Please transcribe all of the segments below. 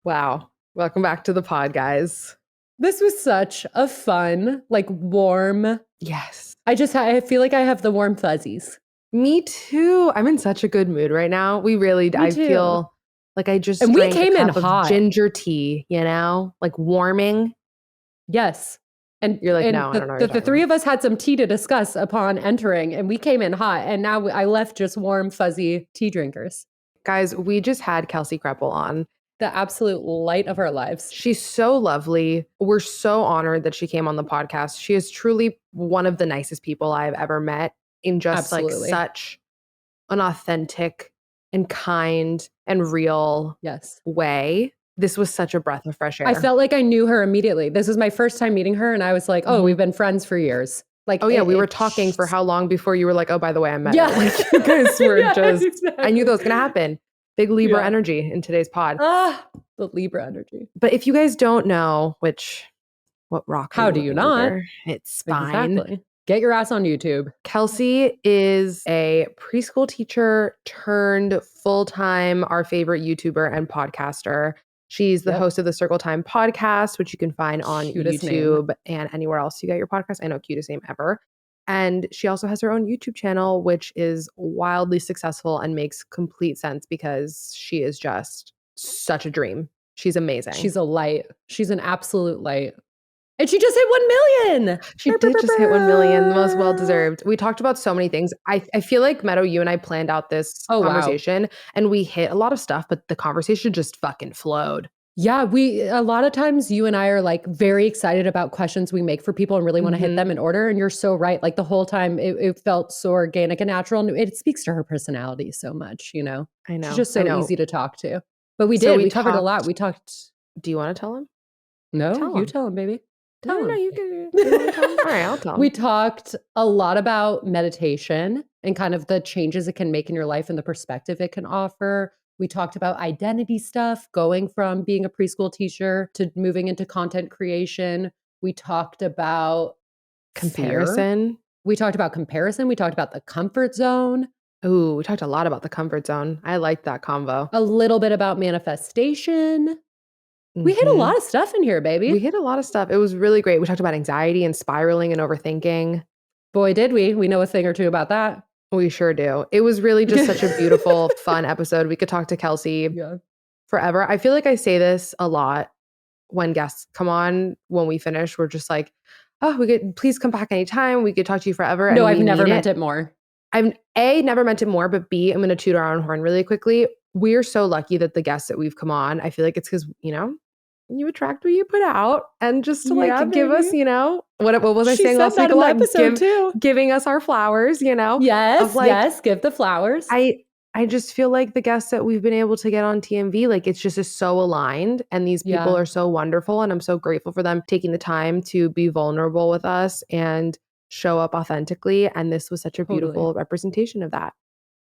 Wow. Welcome back to the pod, guys. This was such a fun, warm. Yes. I feel like I have the warm fuzzies. Me too. I'm in such a good mood right now. I feel like I just drank we came a cup in hot. of ginger tea, warming. Yes. And you're like, and no, I don't know what the three of us had some tea to discuss upon entering, and we came in hot, and now I left just warm, fuzzy tea drinkers. Guys, we just had Kelsey Kreppel on. The absolute light of our lives. She's so lovely. We're so honored that she came on the podcast. She is truly one of the nicest people I've ever met in just such an authentic and kind and real way. This was such a breath of fresh air. I felt like I knew her immediately. This was my first time meeting her, and I was like, oh, we've been friends for years. We were talking for how long before you were like, oh, by the way, I met her. You guys were exactly. I knew that was going to happen. Big Libra energy in today's pod. The Libra energy. But if you guys don't know, what rock? How do you not? Over, it's fine. Exactly. Get your ass on YouTube. Kelsey is a preschool teacher turned full-time, our favorite YouTuber and podcaster. She's the host of the Circle Time podcast, which you can find on YouTube and anywhere else you get your podcast. I know, cutest name ever. And she also has her own YouTube channel, which is wildly successful and makes complete sense because she is just such a dream. She's amazing. She's a light. She's an absolute light. And she just hit 1 million. She did just hit 1 million. The most well-deserved. We talked about so many things. I feel like, Meadow, you and I planned out this conversation and we hit a lot of stuff, but the conversation just fucking flowed. Yeah, a lot of times you and I are very excited about questions we make for people and really want to hit them in order. And you're so right. The whole time it felt so organic and natural. And it speaks to her personality so much, I know. She's just so easy to talk to. But we covered a lot. We talked. Do you want to tell him? No, you tell him, baby. No, you can. All right, I'll tell him. We talked a lot about meditation and kind of the changes it can make in your life and the perspective it can offer. We talked about identity stuff, going from being a preschool teacher to moving into content creation. We talked about comparison. Fear. We talked about comparison. We talked about the comfort zone. Ooh, we talked a lot about the comfort zone. I liked that convo. A little bit about manifestation. We hit a lot of stuff in here, baby. We hit a lot of stuff. It was really great. We talked about anxiety and spiraling and overthinking. Boy, did we. We know a thing or two about that. We sure do. It was really just such a beautiful, fun episode. We could talk to Kelsey forever. I feel like I say this a lot when guests come on. When we finish, we're just like, oh, please come back anytime. We could talk to you forever. No, I've never meant it more. I've never meant it more, but B, I'm going to toot our own horn really quickly. We're so lucky that the guests that we've come on, I feel like it's because, you attract what you put out, and just to give us, what was I saying last week? Giving us our flowers, Yes, give the flowers. I just feel like the guests that we've been able to get on TMV, it's just is so aligned, and these people are so wonderful, and I'm so grateful for them taking the time to be vulnerable with us and show up authentically. And this was such a beautiful representation of that.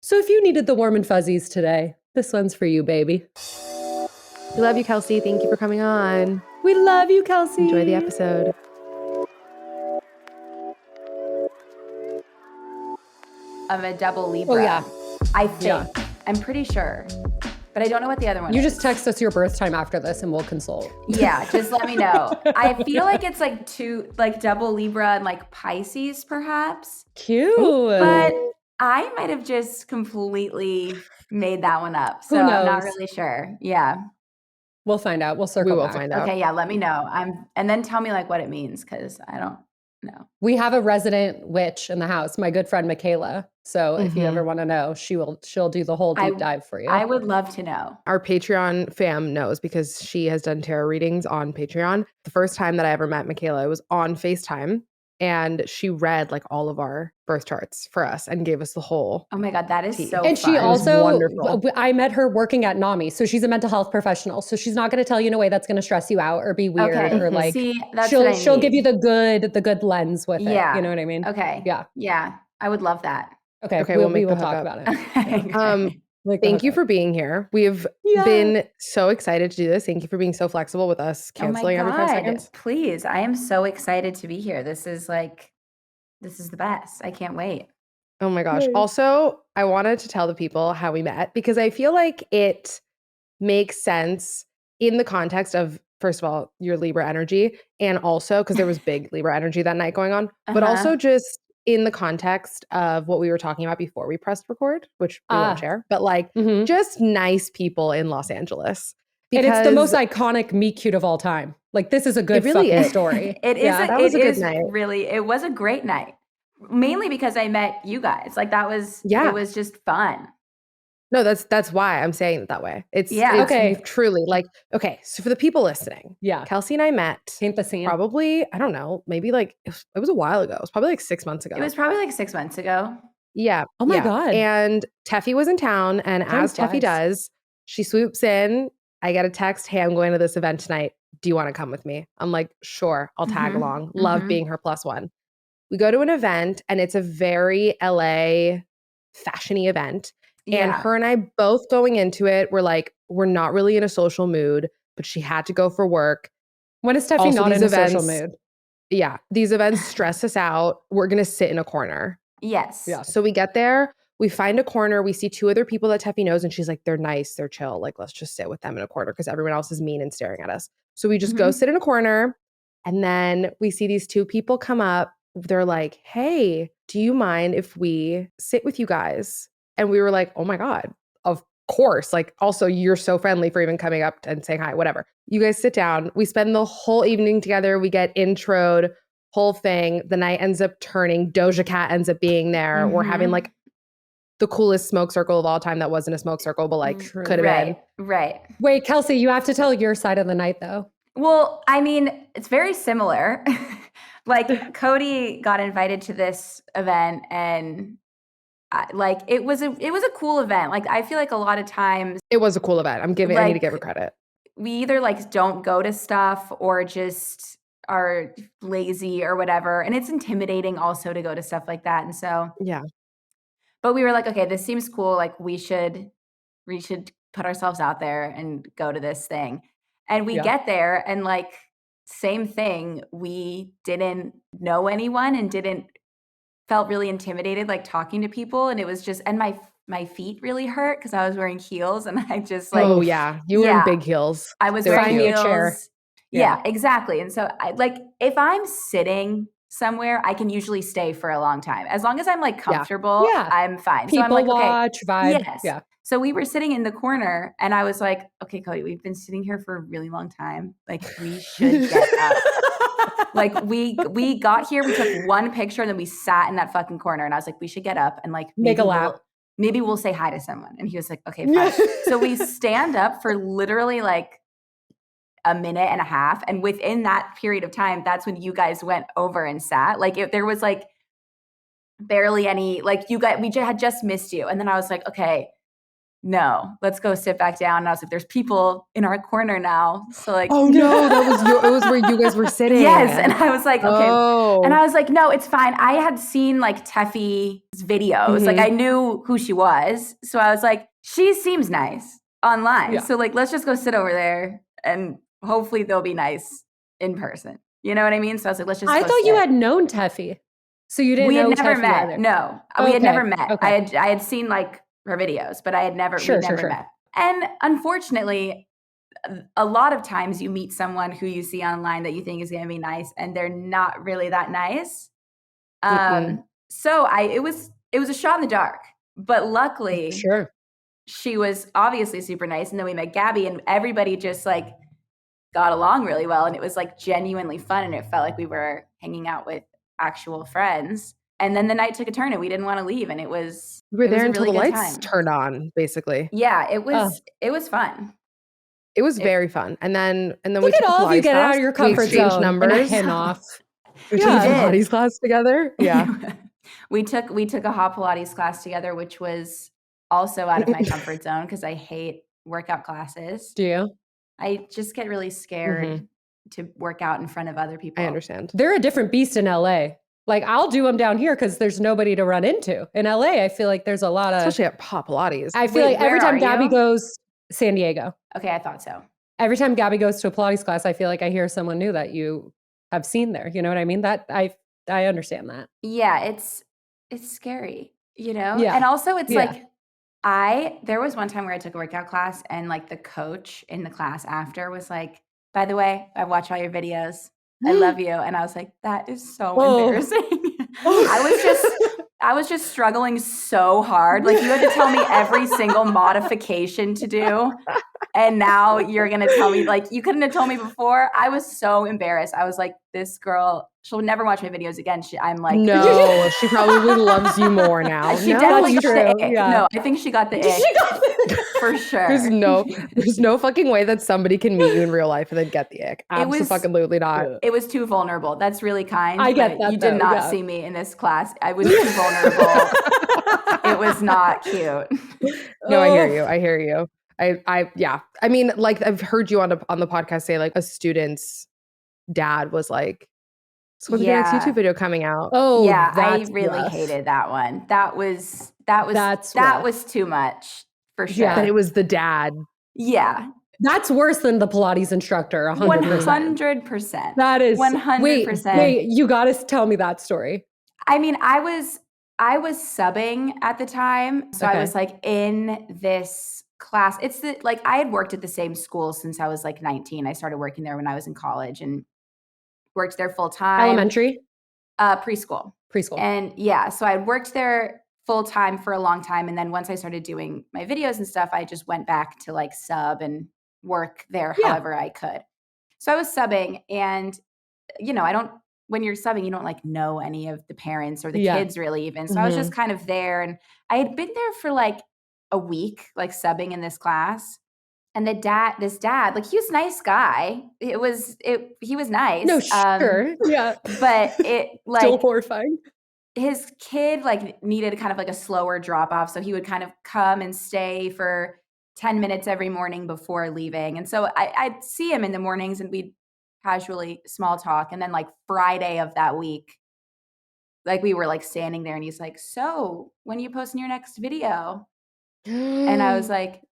So if you needed the warm and fuzzies today, this one's for you, baby. We love you, Kelsey. Thank you for coming on. We love you, Kelsey. Enjoy the episode. I'm a double Libra. Oh, yeah. I think. Yeah. I'm pretty sure. But I don't know what the other one is. You just text us your birth time after this and we'll consult. Yeah, just let me know. I feel like it's double Libra and Pisces, perhaps. Cute. But I might have just completely made that one up. So I'm not really sure. Yeah. We'll find out. We'll circle back. Find out. Okay, yeah, let me know. And then tell me what it means, because I don't know. We have a resident witch in the house, my good friend Michaela. So if you ever want to know, she'll do the whole deep dive for you. I would love to know. Our Patreon fam knows because she has done tarot readings on Patreon. The first time that I ever met Michaela was on FaceTime. And she read all of our birth charts for us and gave us the whole. Oh my God, that is so And fun. she also, wonderful. I met her working at NAMI. So she's a mental health professional. So she's not going to tell you in a way that's going to stress you out or be weird or See, that's she'll give you the good lens with it. Yeah. You know what I mean? Okay. Yeah. Yeah. I would love that. Okay. We will talk about it. Thank you for being here. We've been so excited to do this. Thank you for being so flexible with us canceling every 5 seconds. Please. I am so excited to be here. This is the best. I can't wait. Oh my gosh. Also, I wanted to tell the people how we met because I feel like it makes sense in the context of, first of all, your Libra energy, and also because there was big Libra energy that night going on, but also just in the context of what we were talking about before we pressed record, which we won't share, but like just nice people in Los Angeles. And it's the most iconic meet cute of all time. Like, this is a good fucking story. That was a good night. It was a great night. Mainly because I met you guys. Like, it was just fun. No, that's why I'm saying it that way. It's truly like, okay, so for the people listening, Kelsey and I met Paint the scene. Probably, I don't know, maybe like, it was a while ago. It was probably like 6 months ago. It was probably like 6 months ago. Yeah. Oh my God. And Teffy was in town, and as Teffy does, she swoops in. I get a text, hey, I'm going to this event tonight. Do you want to come with me? I'm like, sure, I'll tag along. Love being her +1. We go to an event, and it's a very LA fashion-y event. And her and I both going into it, we're like, we're not really in a social mood, but she had to go for work. When is Teffy not in a social mood? Yeah. These events stress us out. We're going to sit in a corner. Yes. Yeah. So we get there. We find a corner. We see 2 other people that Teffy knows. And she's like, they're nice. They're chill. Like, let's just sit with them in a corner because everyone else is mean and staring at us. So we just go sit in a corner. And then we see these 2 people come up. They're like, hey, do you mind if we sit with you guys? And we were like, oh my God, of course. Like, also, you're so friendly for even coming up and saying hi, whatever. You guys sit down. We spend the whole evening together. We get introed, whole thing. The night ends up turning. Doja Cat ends up being there. We're having like the coolest smoke circle of all time that wasn't a smoke circle, but like could have been. Right. Wait, Kelsey, you have to tell your side of the night though. Well, I mean, it's very similar. Like, Cody got invited to this event, and like it was a cool event. Like, I feel like a lot of times it was a cool event. I need to give her credit. We either like don't go to stuff or just are lazy or whatever. And it's intimidating also to go to stuff like that. And so but we were like, okay, this seems cool. Like, we should put ourselves out there and go to this thing. And we get there, and like, same thing. We didn't know anyone and felt really intimidated, like talking to people. And it was just, and my feet really hurt because I was wearing heels, and I just like, oh yeah, you were in big heels. I was wearing heels. Yeah, exactly. And so if I'm sitting somewhere, I can usually stay for a long time. As long as I'm like comfortable, I'm fine. People so I'm like, watch, vibe. Yes. Yeah. So we were sitting in the corner, and I was like, okay, Cody, we've been sitting here for a really long time. Like, we should get up. Like, we got here, we took one picture, and then we sat in that fucking corner. And I was like, we should get up and like make a lap. Maybe we'll say hi to someone. And he was like, okay, fine. So we stand up for literally like a minute and a half. And within that period of time, that's when you guys went over and sat. Like, there was like barely any, like, we had just missed you. And then I was like, okay, no, let's go sit back down. And I was like, there's people in our corner now. So like, oh no, it was where you guys were sitting. Yes. And I was like, okay. And I was like, no, it's fine. I had seen like Teffy's videos. Like, I knew who she was. So I was like, she seems nice online. So like, let's just go sit over there, and hopefully they'll be nice in person. You know what I mean? So I was like, let's just I thought you had known Teffy. So you didn't know We had never Teffy met. either. No, we had never met. Okay. I had seen like her videos, but I had never met. And unfortunately, a lot of times you meet someone who you see online that you think is going to be nice, and they're not really that nice. So it was a shot in the dark, but luckily she was obviously super nice. And then we met Gaby, and everybody just like got along really well. And it was like genuinely fun. And it felt like we were hanging out with actual friends. And then the night took a turn, and we didn't want to leave. And we were there until really the lights turned on, basically. Yeah, it was fun. It was very fun. And then look we at took all of you get out of your comfort zone. Numbers. And off. We took a Pilates class together. Yeah. we took a hot Pilates class together, which was also out of my comfort zone because I hate workout classes. Do you? I just get really scared to work out in front of other people. I understand. They're a different beast in LA. Like, I'll do them down here because there's nobody to run into. In LA, I feel like there's a lot of... Especially at Hot Pilates. I feel like every time Gaby goes... San Diego. Okay, I thought so. Every time Gaby goes to a Pilates class, I feel like I hear someone new that you have seen there. You know what I mean? That I understand that. Yeah, it's scary, you know? Yeah. And also it's like There was one time where I took a workout class and like the coach in the class after was like, by the way, I watch all your videos. I love you. And I was like, that is so embarrassing. I was just struggling so hard. Like you had to tell me every single modification to do. And now you're going to tell me, like, you couldn't have told me before. I was so embarrassed. I was like, this girl, she'll never watch my videos again. I'm like, no, she probably loves you more now. She definitely got the ick. Yeah. No, I think she got the ick. For sure. There's no fucking way that somebody can meet you in real life and then get the ick. Absolutely not. It was too vulnerable. That's really kind. I get that. You did not see me in this class. I was too vulnerable. It was not cute. No, I hear you. I mean, like I've heard you on the podcast say like a student's dad was like, so when's your next YouTube video coming out? Oh, yeah, I really hated that one. That was too much for sure. Yeah, but it was the dad. Yeah. That's worse than the Pilates instructor, 100%. 100%. That is 100%. Wait, you got to tell me that story. I mean, I was subbing at the time, so I was like in this class. I had worked at the same school since I was like 19. I started working there when I was in college and worked there full time. Elementary? Preschool. And so I worked there full time for a long time. And then once I started doing my videos and stuff, I just went back to like sub and work there however I could. So I was subbing and, when you're subbing, you don't like know any of the parents or the kids really even. So I was just kind of there and I had been there for like a week, like subbing in this class. And this dad, like he was a nice guy. He was nice. No, sure. Yeah. But it like still horrifying. His kid like needed kind of like a slower drop off. So he would kind of come and stay for 10 minutes every morning before leaving. And so I'd see him in the mornings and we'd casually small talk. And then like Friday of that week, like we were like standing there and he's like, so when are you posting your next video? And I was like,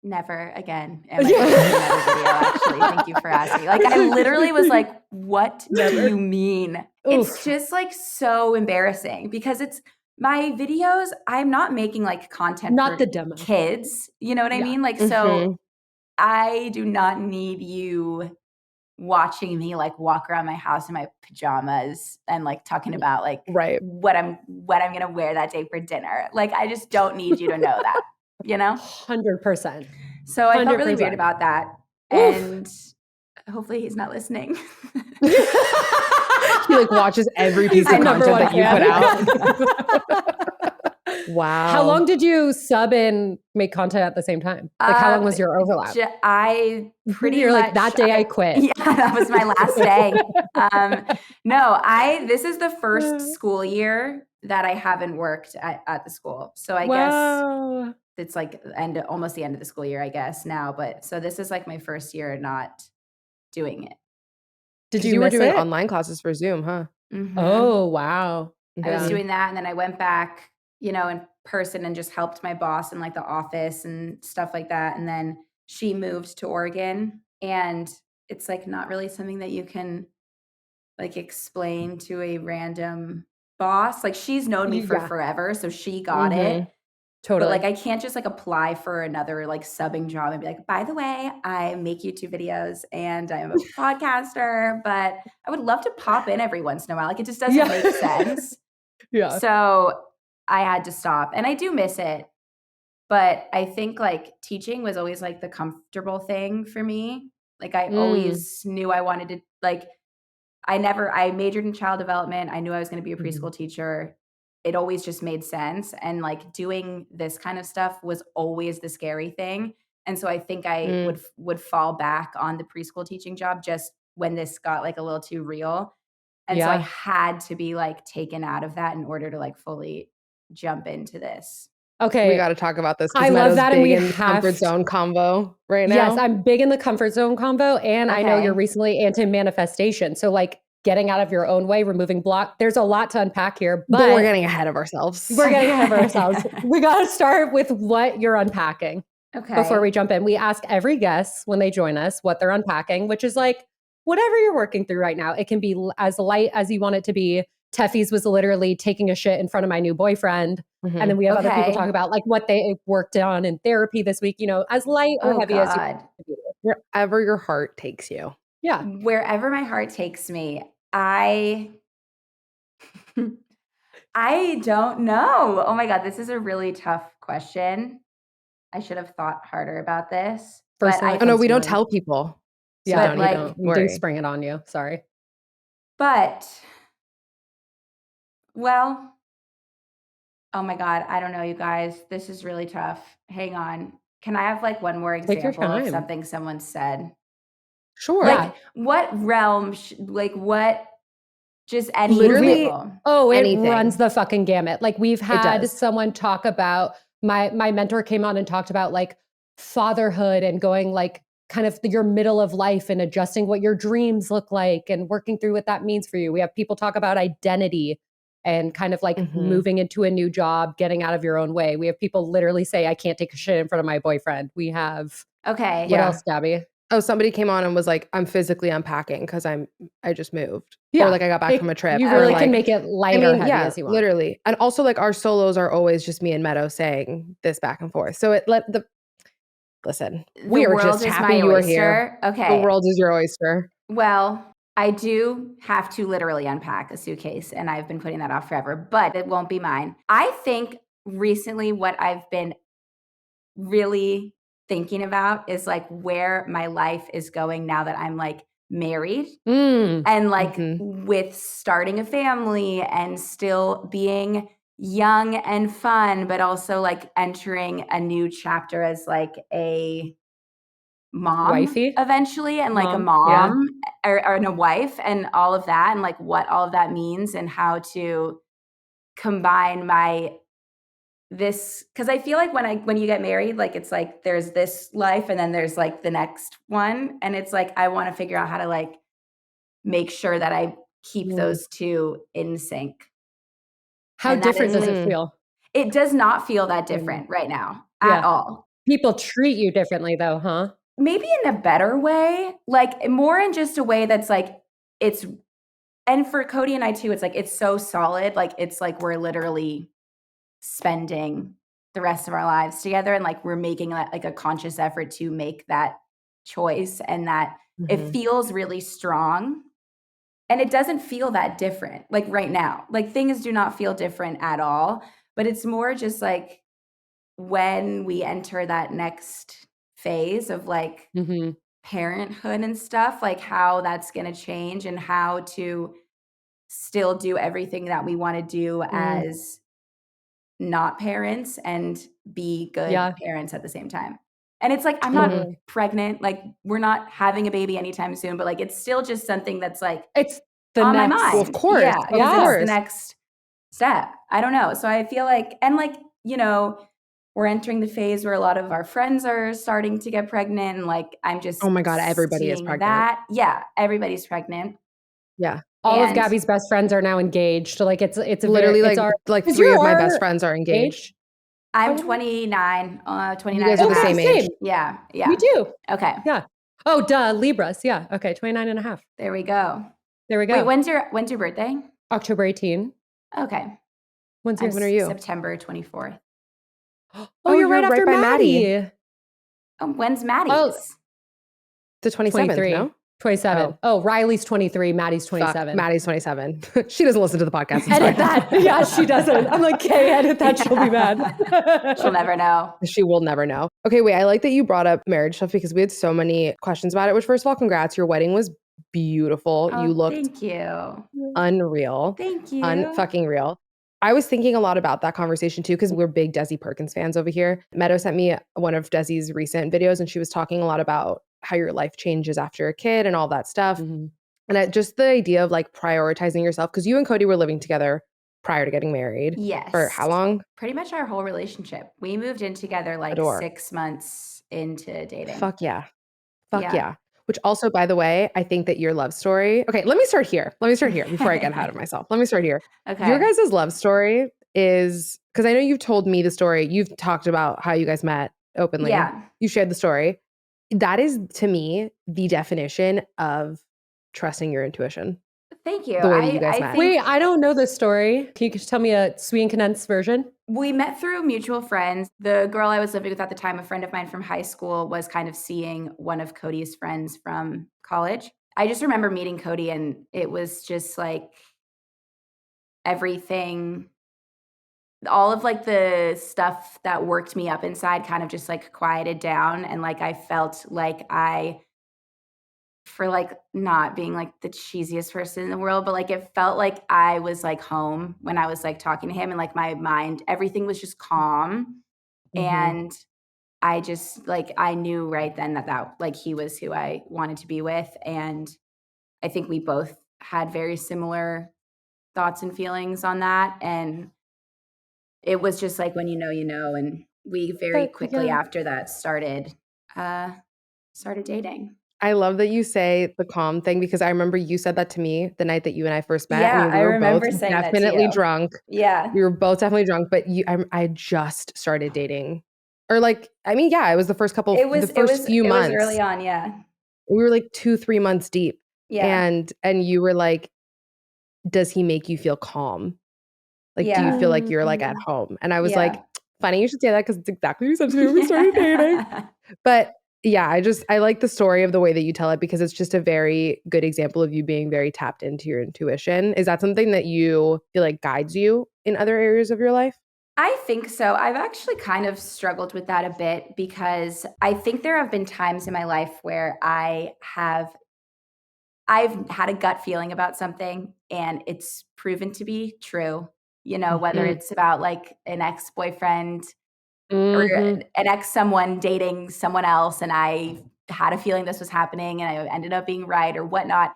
never again. Am I posting another video? Actually, thank you for asking. Like I literally was like, what do you mean? Oof. It's just like so embarrassing because it's my videos. I'm not making like content not for the demo kids. You know what I mean? Like, so I do not need you watching me like walk around my house in my pajamas and like talking about like what I'm going to wear that day for dinner. Like, I just don't need you to know that. 100%. So I felt really weird about that. And hopefully he's not listening. He like watches every piece of content that you put out. Wow. How long did you sub and make content at the same time? Like how long was your overlap? I pretty You're much like that day I quit. Yeah, that was my last day. This is the first school year that I haven't worked at the school. So I guess it's like almost the end of the school year, I guess now. But so this is like my first year not doing it. Did you were doing online classes for Zoom, huh? Mm-hmm. Oh, wow. I was doing that. And then I went back, in person and just helped my boss in like the office and stuff like that. And then she moved to Oregon and it's like not really something that you can like explain to a random boss. Like she's known me for forever. So she got it. Totally. But like I can't just like apply for another like subbing job and be like, by the way, I make YouTube videos and I'm a podcaster, but I would love to pop in every once in a while. Like it just doesn't make sense. Yeah. So I had to stop and I do miss it. But I think like teaching was always like the comfortable thing for me. Like I always knew I wanted to like, I majored in child development. I knew I was going to be a preschool teacher. It always just made sense. And like doing this kind of stuff was always the scary thing. And so I think I would fall back on the preschool teaching job just when this got like a little too real. And so I had to be like taken out of that in order to like fully jump into this. Okay. We got to talk about this. I love that. And we have comfort zone combo right now. Yes, I'm big in the comfort zone combo. And I know you're recently anti-manifestation. So like getting out of your own way, removing block. There's a lot to unpack here, but we're getting ahead of ourselves. We got to start with what you're unpacking. Okay. Before we jump in, we ask every guest when they join us what they're unpacking, which is like whatever you're working through right now. It can be as light as you want it to be. Teffy's was literally taking a shit in front of my new boyfriend. And then we have other people talk about like what they worked on in therapy this week, as light or heavy as you. Wherever your heart takes you. Yeah. Wherever my heart takes me, I don't know. Oh my God, this is a really tough question. I should have thought harder about this. No, we don't tell people. So yeah, don't worry. Do spring it on you. Sorry. But, well, oh my God, I don't know, you guys. This is really tough. Hang on. Can I have like one more example of something someone said? Sure. Like what realm, what, just any example. Oh, it runs the fucking gamut. Like we've had someone talk about, my mentor came on and talked about like fatherhood and going like kind of your middle of life and adjusting what your dreams look like and working through what that means for you. We have people talk about identity and kind of like moving into a new job, getting out of your own way. We have people literally say, I can't take a shit in front of my boyfriend. We have, what else, Gaby? Oh, somebody came on and was like, I'm physically unpacking because I just moved. Yeah. Or like I got back from a trip. You really can make it light or heavy as you want. Literally. And also like our solos are always just me and Meadow saying this back and forth. So listen, we are just happy you are here. Okay. The world is your oyster. Well, I do have to literally unpack a suitcase and I've been putting that off forever, but it won't be mine. I think recently what I've been really thinking about is like where my life is going now that I'm like married and like with starting a family and still being young and fun, but also like entering a new chapter as like a mom wifey eventually and like a mom or a wife and all of that and like what all of that means and how to combine because I feel like when you get married, like it's like there's this life and then there's like the next one and it's like I want to figure out how to like make sure that I keep those two in sync. How different does it feel? It does not feel that different right now at all. People treat you differently though, huh? Maybe in a better way, like more in just a way that's like and for Cody and I too, it's like it's so solid, like it's like we're literally spending the rest of our lives together and like we're making like a conscious effort to make that choice and that it feels really strong and it doesn't feel that different like right now. Like things do not feel different at all, but it's more just like when we enter that next phase of like parenthood and stuff, like how that's going to change and how to still do everything that we want to do as not parents and be good parents at the same time. And it's like, I'm not pregnant, like we're not having a baby anytime soon, but like, it's still just something that's like, it's on my mind. Well, of course. Yeah. It's the next step. I don't know. So I feel like, and like, we're entering the phase where a lot of our friends are starting to get pregnant and like, I'm just, oh my God, everybody is pregnant. Yeah. Everybody's pregnant. Yeah. All of Gaby's best friends are now engaged. So like it's literally like three of my best friends are engaged. I'm 29. 29. You guys are the same age. Yeah. We do. Okay. Yeah. Oh, duh. Libras. Yeah. Okay. 29 and a half. There we go. Wait, when's your birthday? October 18. Okay. When are you? September 24th. Oh, you're right after Maddie. When's Maddie's? Oh, the 27th, no? 27. Oh, Riley's 23. Maddie's 27. Maddie's 27. She doesn't listen to the podcast. Edit that. Yeah, she doesn't. I'm like, okay, edit that. She'll be mad. She'll never know. She will never know. Okay, wait. I like that you brought up marriage stuff because we had so many questions about it, which first of all, congrats. Your wedding was beautiful. Oh, you looked thank you. Unreal. Thank you. Unfucking real. I was thinking a lot about that conversation too, because we're big Desi Perkins fans over here. Meadow sent me one of Desi's recent videos and she was talking a lot about how your life changes after a kid and all that stuff. And just the idea of like prioritizing yourself, because you and Cody were living together prior to getting married. Yes. For how long? Pretty much our whole relationship. We moved in together like 6 months into dating. Fuck yeah. Which also, by the way, I think that your love story. Okay, let me start here before I get ahead of myself. Let me start here. Okay. Your guys' love story is, because I know you've told me the story. You've talked about how you guys met openly. Yeah. You shared the story. That is, to me, the definition of trusting your intuition. Thank you. The way that you guys met. Wait, I don't know this story. Can you just tell me a sweet and condensed version? We met through mutual friends. The girl I was living with at the time, a friend of mine from high school, was kind of seeing one of Cody's friends from college. I just remember meeting Cody, and it was just like everything, all of like the stuff that worked me up inside kind of just like quieted down. And like I felt like for like not being like the cheesiest person in the world, but like it felt like I was like home when I was like talking to him, and like my mind, everything was just calm. And I just like, I knew right then that like he was who I wanted to be with. And I think we both had very similar thoughts and feelings on that. And it was just like, when you know, and we very quickly after that started dating. I love that you say the calm thing, because I remember you said that to me the night that you and I first met. Yeah, I mean, we I were remember both saying definitely that to you. drunk. Yeah. We were both definitely drunk, but I just started dating. Or like, I mean, yeah, it was the first few months. It was early on, yeah. We were like 2-3 months deep. Yeah. And you were like, does he make you feel calm? Like, do you feel like you're like at home? And I was like, funny you should say that, because it's exactly what you said to me when we started dating. But yeah, I like the story of the way that you tell it, because it's just a very good example of you being very tapped into your intuition. Is that something that you feel like guides you in other areas of your life? I think so. I've actually kind of struggled with that a bit, because I think there have been times in my life where I've had a gut feeling about something and it's proven to be true, whether it's about like an ex-boyfriend or an ex someone dating someone else, and I had a feeling this was happening and I ended up being right or whatnot.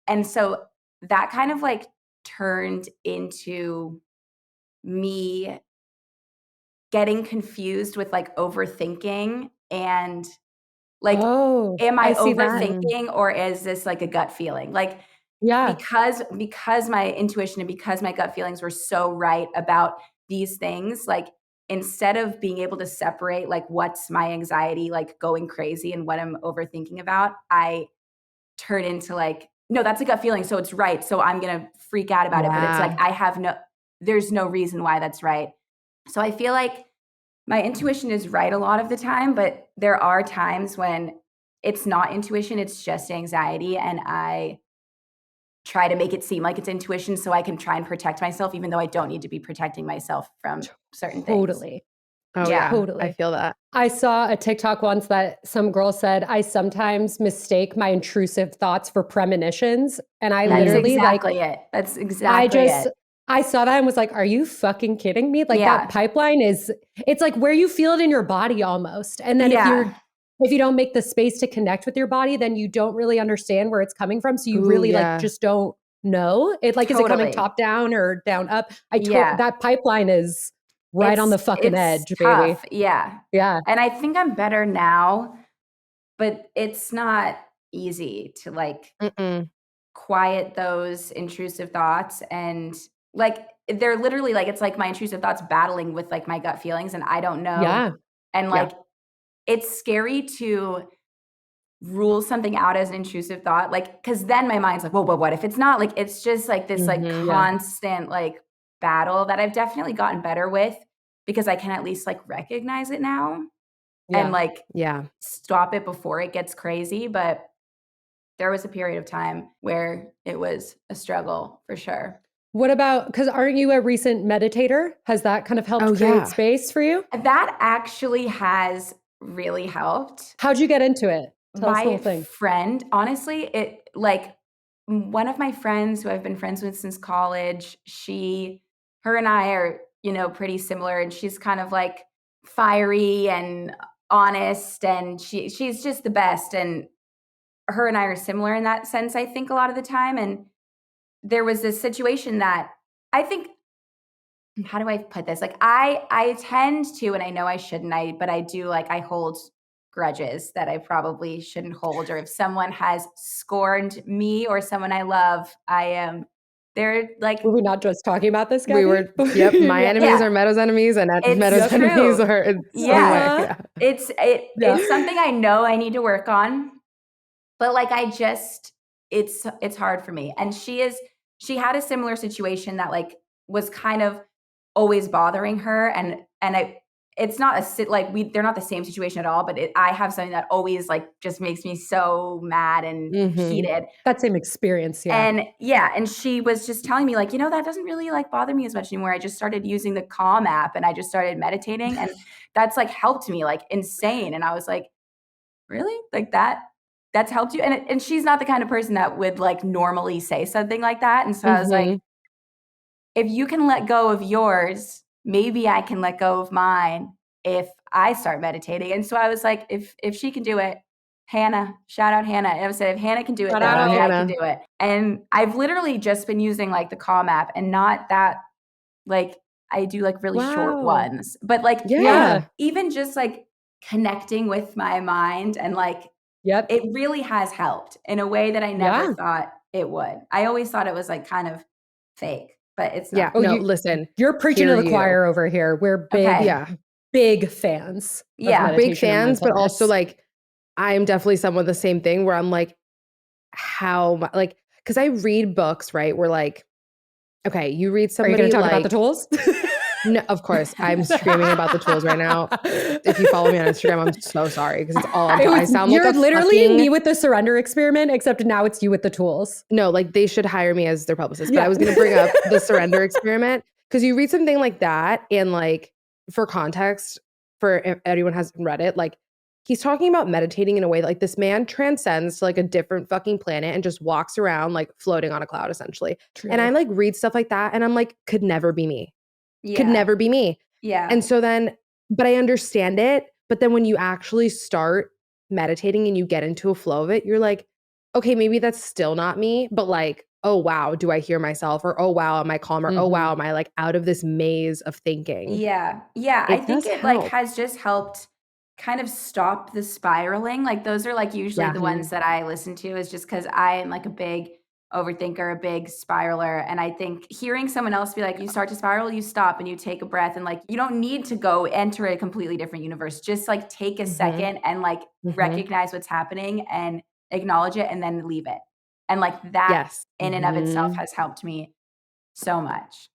And so that kind of like turned into me getting confused with like overthinking, and like, am I overthinking or is this like a gut feeling? Like, because my intuition and because my gut feelings were so right about these things, like instead of being able to separate like what's my anxiety like going crazy and what I'm overthinking about, I turn into like, no, that's a gut feeling, so it's right, so I'm gonna freak out about it. But it's like there's no reason why that's right. So I feel like my intuition is right a lot of the time, but there are times when it's not intuition, it's just anxiety, and I try to make it seem like it's intuition so I can try and protect myself, even though I don't need to be protecting myself from certain things. Totally. Oh yeah, totally. I feel that. I saw a TikTok once that some girl said, I sometimes mistake my intrusive thoughts for premonitions. And I literally That's exactly it. I saw that and was like, are you fucking kidding me? Like that pipeline it's like where you feel it in your body almost. And then if you don't make the space to connect with your body, then you don't really understand where it's coming from. So you really like just don't know. It like, is it coming top down or down up? That pipeline is right on the fucking edge, tough. baby. Yeah. And I think I'm better now, but it's not easy to like quiet those intrusive thoughts. And like, they're literally like, it's like my intrusive thoughts battling with like my gut feelings, and I don't know. Yeah. And like, it's scary to rule something out as an intrusive thought. Like, cause then my mind's like, whoa, but what if it's not? Like, it's just like this like constant like battle that I've definitely gotten better with, because I can at least like recognize it now and like stop it before it gets crazy. But there was a period of time where it was a struggle for sure. What about, because aren't you a recent meditator? Has that kind of helped create space for you? That actually has really helped. How'd you get into it? Tell us the whole thing. My friend, honestly, it like one of my friends who I've been friends with since college, her and I are, pretty similar, and she's kind of like fiery and honest, and she's just the best. And her and I are similar in that sense, I think, a lot of the time. And there was this situation that I think, how do I put this? Like I tend to, and I know I shouldn't, but I do, like, I hold grudges that I probably shouldn't hold. Or if someone has scorned me or someone I love, they're like, were we not just talking about this, Gaby? We were. Yep. My enemies are Meadow's enemies, and Meadow's enemies are. It's something I know I need to work on, but like I just it's hard for me. And she had a similar situation that like was kind of always bothering her. And it's not they're not the same situation at all, but I have something that always like just makes me so mad and heated. That same experience. Yeah. And she was just telling me like, that doesn't really like bother me as much anymore. I just started using the Calm app and I just started meditating and that's like helped me like insane. And I was like, really? Like that's helped you? And she's not the kind of person that would like normally say something like that. And so I was like, if you can let go of yours, maybe I can let go of mine if I start meditating. And so I was like, if she can do it, Hannah, shout out Hannah. And I said, if Hannah can do it, then maybe I can do it. And I've literally just been using like the Calm app and not that like I do like really short ones, but like even just like connecting with my mind and like it really has helped in a way that I never thought it would. I always thought it was like kind of fake. But it's not. Yeah. Listen. You're preaching to the choir over here. We're big fans. Yeah. Big fans, but also like, I'm definitely someone the same thing where I'm like, because I read books, right? Where like, okay, you read somebody. Are you going to talk about the tools? No, of course. I'm screaming about the tools right now. If you follow me on Instagram, I'm so sorry because it's all I sound like you're literally me with the surrender experiment, except now it's you with the tools. No, like they should hire me as their publicist. But I was going to bring up the surrender experiment because you read something like that and like for context, for if anyone hasn't read it, like he's talking about meditating in a way that, like this man transcends to like a different fucking planet and just walks around like floating on a cloud essentially. Truly. And I like read stuff like that and I'm like, could never be me. Could never be me. Yeah. And so then, but I understand it. But then when you actually start meditating and you get into a flow of it, you're like, okay, maybe that's still not me, but like, oh wow, do I hear myself? Or oh wow, am I calmer? Oh wow, am I like out of this maze of thinking? Yeah. I think it like has just helped kind of stop the spiraling. Like those are like usually the ones that I listen to is just because I am like a big overthinker, a big spiraler. And I think hearing someone else be like, you start to spiral, you stop and you take a breath and like, you don't need to go enter a completely different universe. Just like take a second and like recognize what's happening and acknowledge it and then leave it. And like that in and of itself has helped me so much.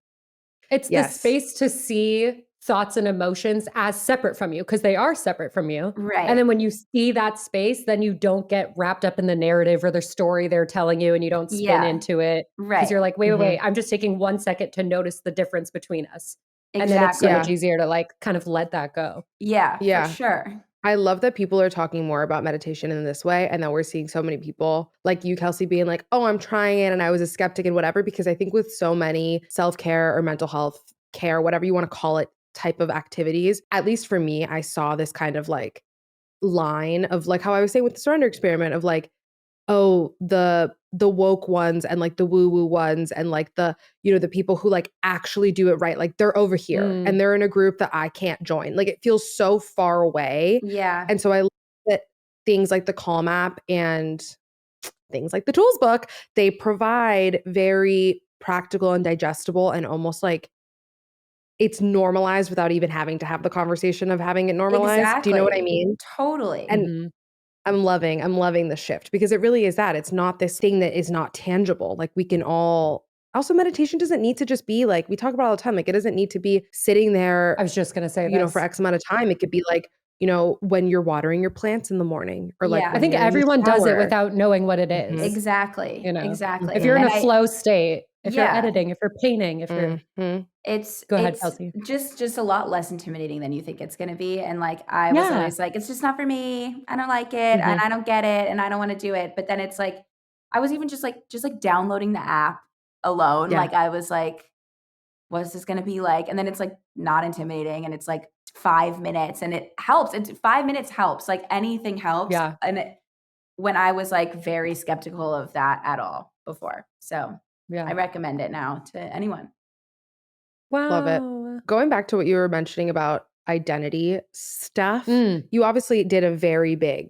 It's the space to see thoughts and emotions as separate from you because they are separate from you. Right. And then when you see that space, then you don't get wrapped up in the narrative or the story they're telling you and you don't spin into it. Right. Because you're like, wait, I'm just taking 1 second to notice the difference between us. Exactly. And then it's so much easier to like kind of let that go. Yeah, for sure. I love that people are talking more about meditation in this way and that we're seeing so many people like you, Kelsey, being like, oh, I'm trying it and I was a skeptic and whatever, because I think with so many self-care or mental health care, whatever you want to call it, type of activities, at least for me, I saw this kind of like line of like how I was saying with the surrender experiment of like, oh, the woke ones and like the woo-woo ones and like the, the people who like actually do it right. Like they're over here and they're in a group that I can't join. Like it feels so far away. Yeah. And so I love that things like the Calm app and things like the Tools book, they provide very practical and digestible and almost like it's normalized without even having to have the conversation of having it normalized. Exactly. Do you know what I mean? Totally. And I'm loving the shift because it really is that. It's not this thing that is not tangible. Like we can all, also meditation doesn't need to just be like, we talk about all the time, like it doesn't need to be sitting there. I was just going to say, for X amount of time. It could be like, when you're watering your plants in the morning or like, I think everyone does it without knowing what it is. Exactly. Exactly. If you're in a flow state, if you're editing, if you're painting, if you're, go ahead, Kelsey. Just a lot less intimidating than you think it's going to be. And like, I was always like, it's just not for me. I don't like it and I don't get it and I don't want to do it. But then it's like, I was even just like downloading the app alone. Like I was like, what's this going to be like? And then it's like not intimidating and it's like 5 minutes and it helps. 5 minutes helps. Like anything helps. Yeah. And when I was like very skeptical of that at all before. So I recommend it now to anyone. Wow. Love it. Going back to what you were mentioning about identity stuff, you obviously did a very big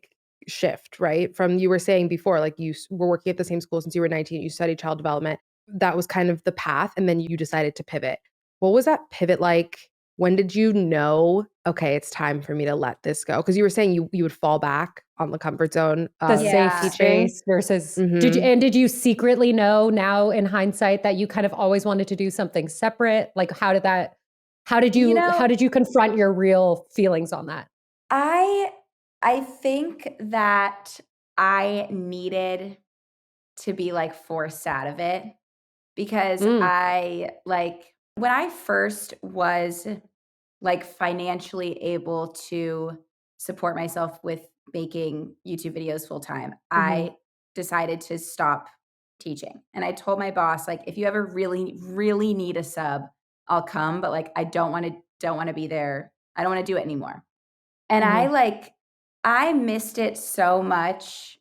shift, right? From you were saying before, like you were working at the same school since you were 19, you studied child development. That was kind of the path. And then you decided to pivot. What was that pivot like? when did you know, okay, it's time for me to let this go? Because you were saying you would fall back on the comfort zone the of safe teaching. space versus did you secretly know now in hindsight that you kind of always wanted to do something separate? Like how did you confront your real feelings on that? I think that I needed to be like forced out of it because I like when I first was like financially able to support myself with making YouTube videos full time, I decided to stop teaching. And I told my boss, like, if you ever really, really need a sub, I'll come, but like I don't want to be there. I don't want to do it anymore. And I missed it so much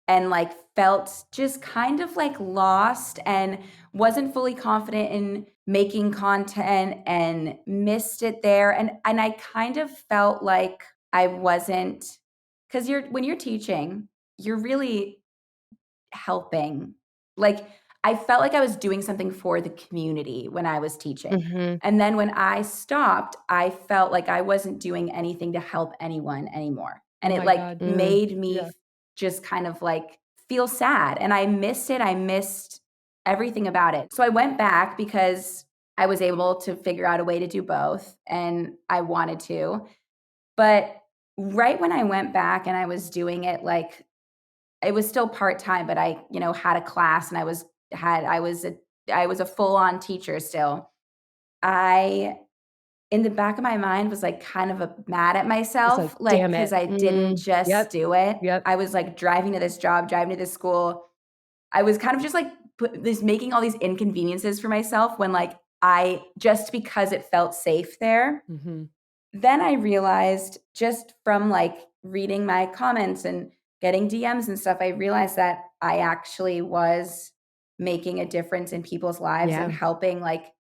and like felt just kind of like lost and wasn't fully confident in making content and missed it there. And I kind of felt like I wasn't, because when you're teaching, you're really helping. Like I felt like I was doing something for the community when I was teaching. And then when I stopped, I felt like I wasn't doing anything to help anyone anymore. And it like made me just kind of like feel sad. And I missed it. I missed everything about it. So I went back because I was able to figure out a way to do both. And I wanted to. But right when I went back and I was doing it, like it was still part-time, but I, had a class and I was a full-on teacher still. I, in the back of my mind, was like kind of mad at myself, like because I didn't just do it. I was like driving to this job, driving to this school. I was kind of just like making all these inconveniences for myself when like just because it felt safe there. Then I realized just from like reading my comments and getting DMs and stuff, I realized that I actually was making a difference in people's lives and helping like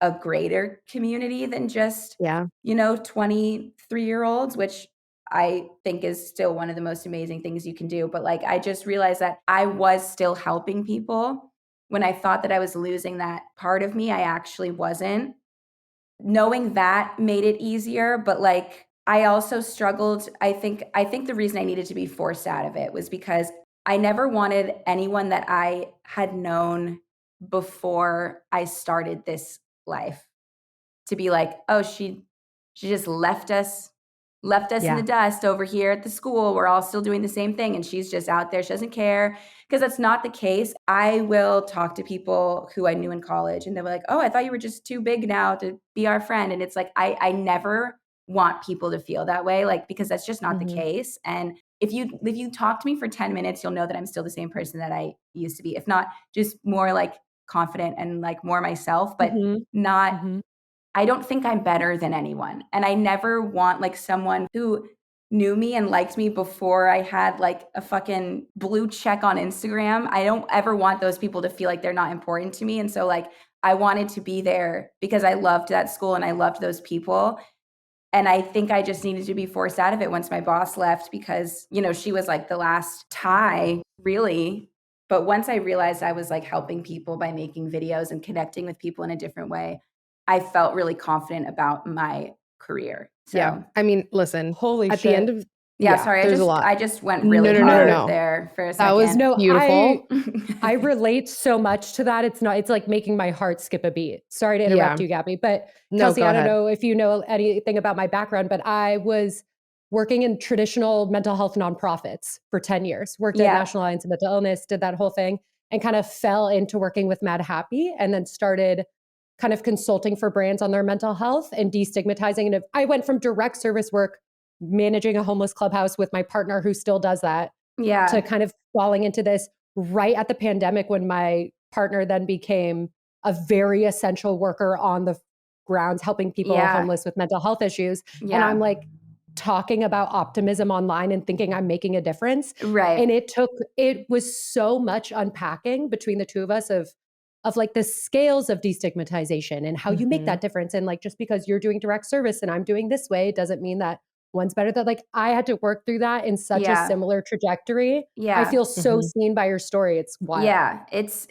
a greater community than just, 23-year-olds, which I think is still one of the most amazing things you can do. But like, I just realized that I was still helping people when I thought that I was losing that part of me. I actually wasn't. Knowing that made it easier, but like, I also struggled. I think the reason I needed to be forced out of it was because I never wanted anyone that I had known before I started this life to be like, oh, she just left us in the dust over here at the school. We're all still doing the same thing and she's just out there. She doesn't care. Because that's not the case. I will talk to people who I knew in college and they were like, oh, I thought you were just too big now to be our friend. And it's like, I never want people to feel that way, like, because that's just not the case. And if you talk to me for 10 minutes, you'll know that I'm still the same person that I used to be, if not just more like confident and like more myself, but not, I don't think I'm better than anyone. And I never want like someone who knew me and liked me before I had like a fucking blue check on Instagram. I don't ever want those people to feel like they're not important to me. And so like, I wanted to be there because I loved that school and I loved those people. And I think I just needed to be forced out of it once my boss left because, she was like the last tie, really. But once I realized I was like helping people by making videos and connecting with people in a different way, I felt really confident about my career. So, yeah. I mean, listen, holy at shit. the end of sorry, there's a lot. I just went really hard there for a second. That was beautiful. I relate so much to that. It's like making my heart skip a beat. Sorry to interrupt you, Gaby, but Kelsey, I don't know if you know anything about my background, but I was working in traditional mental health nonprofits for 10 years, worked at National Alliance of Mental Illness, did that whole thing, and kind of fell into working with Mad Happy and then started kind of consulting for brands on their mental health and destigmatizing. And I went from direct service work, managing a homeless clubhouse with my partner who still does that, to kind of falling into this right at the pandemic when my partner then became a very essential worker on the grounds, helping people homeless with mental health issues. And I'm like talking about optimism online and thinking I'm making a difference. Right. And it was so much unpacking between the two of us of like the scales of destigmatization and how you make that difference. And like, just because you're doing direct service and I'm doing this way doesn't mean that one's better. That like, I had to work through that in such a similar trajectory. I feel so seen by your story. It's wild. Yeah. It's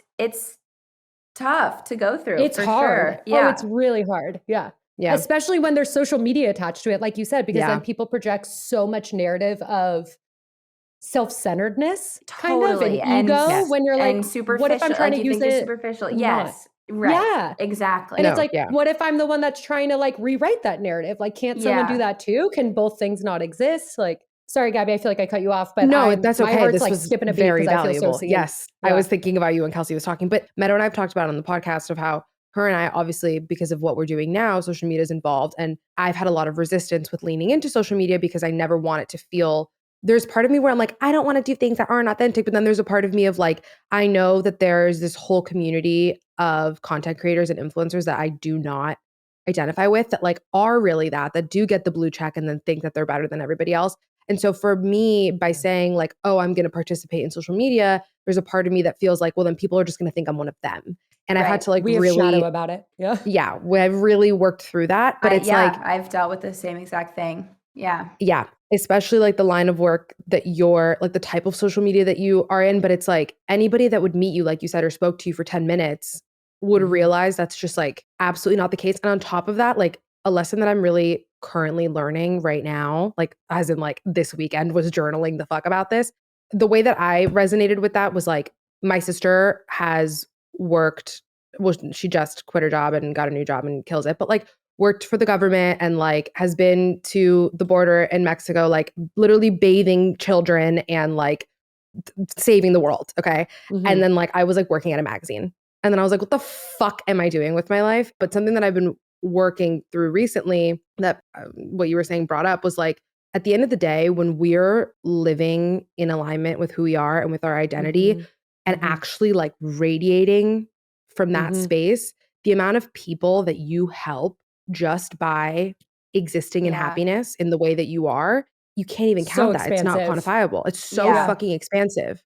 tough to go through. It's hard. Sure. Yeah. Oh, it's really hard. Yeah. Yeah. Especially when there's social media attached to it, like you said, because then people project so much narrative of self-centeredness, kind of, and ego, when you're like, what if I'm trying to use it? Superficial. Yes. Right. Yeah. Exactly. And it's like, what if I'm the one that's trying to like rewrite that narrative? Like, can't someone do that too? Can both things not exist? Like, sorry, Gabby, I feel like I cut you off, but no, that's okay. My heart's this like was skipping a beat very because I valuable. feel so seen. Yes. I was thinking about you when Kelsey was talking, but Meadow and I have talked about on the podcast of how her and I, obviously, because of what we're doing now, social media is involved. And I've had a lot of resistance with leaning into social media because I never want it to feel, there's part of me where I'm like, I don't want to do things that aren't authentic. But then there's a part of me of like, I know that there's this whole community of content creators and influencers that I do not identify with that like are really that do get the blue check and then think that they're better than everybody else. And so for me, by saying like, oh, I'm going to participate in social media, there's a part of me that feels like, well, then people are just going to think I'm one of them. And I've had to like we really have shadow about it. Yeah. Yeah. I've really worked through that. But it's like, I've dealt with the same exact thing. Yeah. Yeah. Especially like the line of work that you're like the type of social media that you are in. But it's like anybody that would meet you, like you said, or spoke to you for 10 minutes would realize that's just like absolutely not the case. And on top of that, like a lesson that I'm really currently learning right now, like as in like this weekend was journaling the fuck about this. The way that I resonated with that was like my sister has worked, well, she just quit her job and got a new job and kills it, but like worked for the government and like has been to the border in Mexico, like literally bathing children and like saving the world. Okay. And then like I was like working at a magazine. And then I was like, what the fuck am I doing with my life? But something that I've been working through recently that what you were saying brought up was like, at the end of the day, when we're living in alignment with who we are and with our identity and actually like radiating from that space, the amount of people that you help just by existing in happiness in the way that you are, you can't even count that. It's not quantifiable. It's so fucking expansive.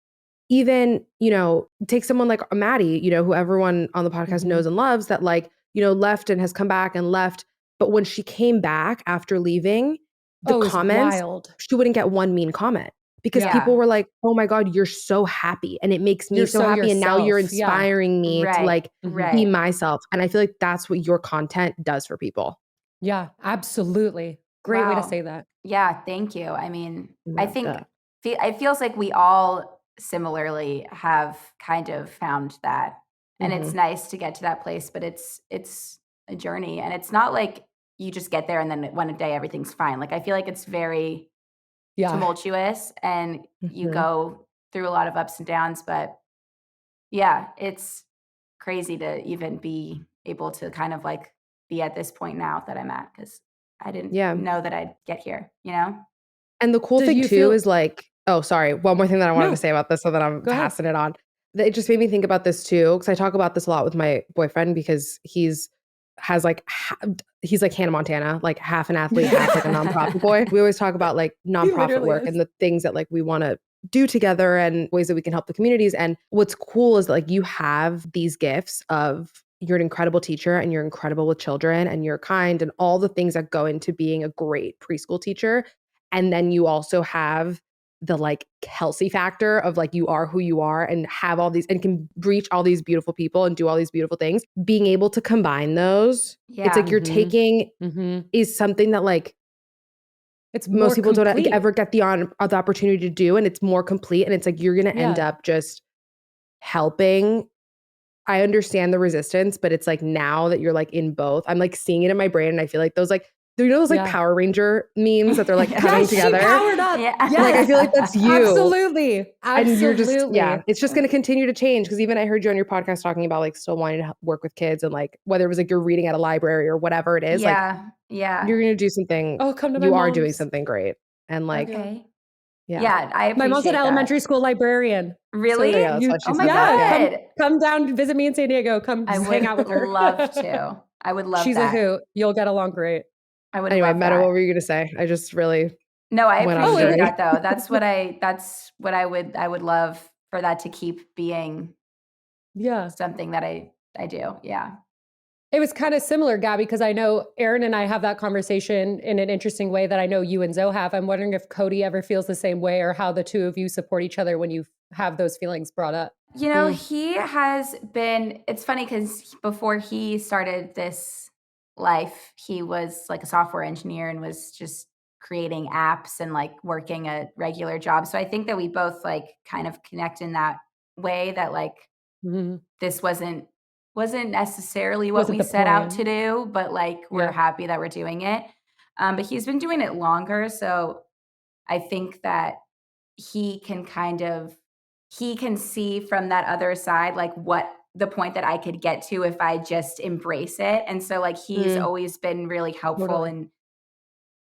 Even, you know, take someone like Maddie, you know, who everyone on the podcast knows and loves that like, you know, left and has come back and left. But when she came back after leaving, the comments, she wouldn't get one mean comment because people were like, oh my God, you're so happy. And it makes me so happy. Yourself. And now you're inspiring me to like be myself. And I feel like that's what your content does for people. Yeah, absolutely. Great way to say that. Yeah, thank you. I mean, I think it feels like we all similarly have kind of found that. And it's nice to get to that place, but it's a journey. And it's not like you just get there and then one day everything's fine. Like I feel like it's very tumultuous and you go through a lot of ups and downs, but yeah, it's crazy to even be able to kind of like be at this point now that I'm at, because I didn't know that I'd get here, you know? And the cool thing too is like, oh, sorry. One more thing that I wanted to say about this so that I'm passing it on. It just made me think about this too, because I talk about this a lot with my boyfriend because he's like Hannah Montana, like half an athlete, half like a nonprofit boy. We always talk about like nonprofit work and the things that like we want to do together and ways that we can help the communities. And what's cool is that, like you have these gifts of you're an incredible teacher and you're incredible with children and you're kind and all the things that go into being a great preschool teacher. And then you also have the like Kelsey factor of like you are who you are and have all these and can reach all these beautiful people and do all these beautiful things. Being able to combine those, it's like you're taking is something that like it's most people don't ever get the opportunity to do, and it's more complete. And it's like you're gonna end up just helping. I understand the resistance, but it's like now that you're like in both, I'm like seeing it in my brain, and I feel like those like. You know those like Power Ranger memes that they're like coming together? Powered up. Like I feel like that's you. Absolutely. And you're just, it's just going to continue to change. Because even I heard you on your podcast talking about like still wanting to work with kids and like whether it was like you're reading at a library or whatever it is. Like you're going to do something. Oh, come to my You mom's. are doing something great. And like, yeah, I appreciate my mom's an elementary school librarian. Really? So, oh my God. Come down, visit me in San Diego. Come hang out with her. I would love She's that. a hoot. You'll get along great. I would anyway, love Meta, that. what were you going to say? I just really No, I appreciate that though. That's what I would love for that to keep being something that I do. Yeah. It was kind of similar, Gabby, because I know Aaron and I have that conversation in an interesting way that I know you and Zoe have. I'm wondering if Cody ever feels the same way or how the two of you support each other when you have those feelings brought up. You know, he has been, it's funny because before he started this life, he was like a software engineer and was just creating apps and like working a regular job. So I think that we both like kind of connect in that way that like this wasn't necessarily what we set out to do, but like we're happy that we're doing it. But he's been doing it longer. So I think that he can see from that other side, like what the point that I could get to if I just embrace it. And so like he's always been really helpful in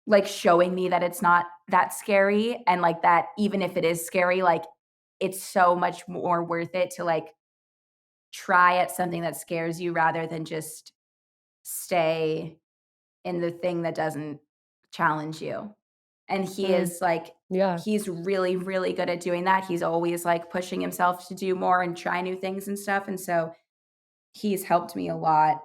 like showing me that it's not that scary. And like that even if it is scary, like it's so much more worth it to like try at something that scares you rather than just stay in the thing that doesn't challenge you. And he is like, he's really, really good at doing that. He's always like pushing himself to do more and try new things and stuff. And so he's helped me a lot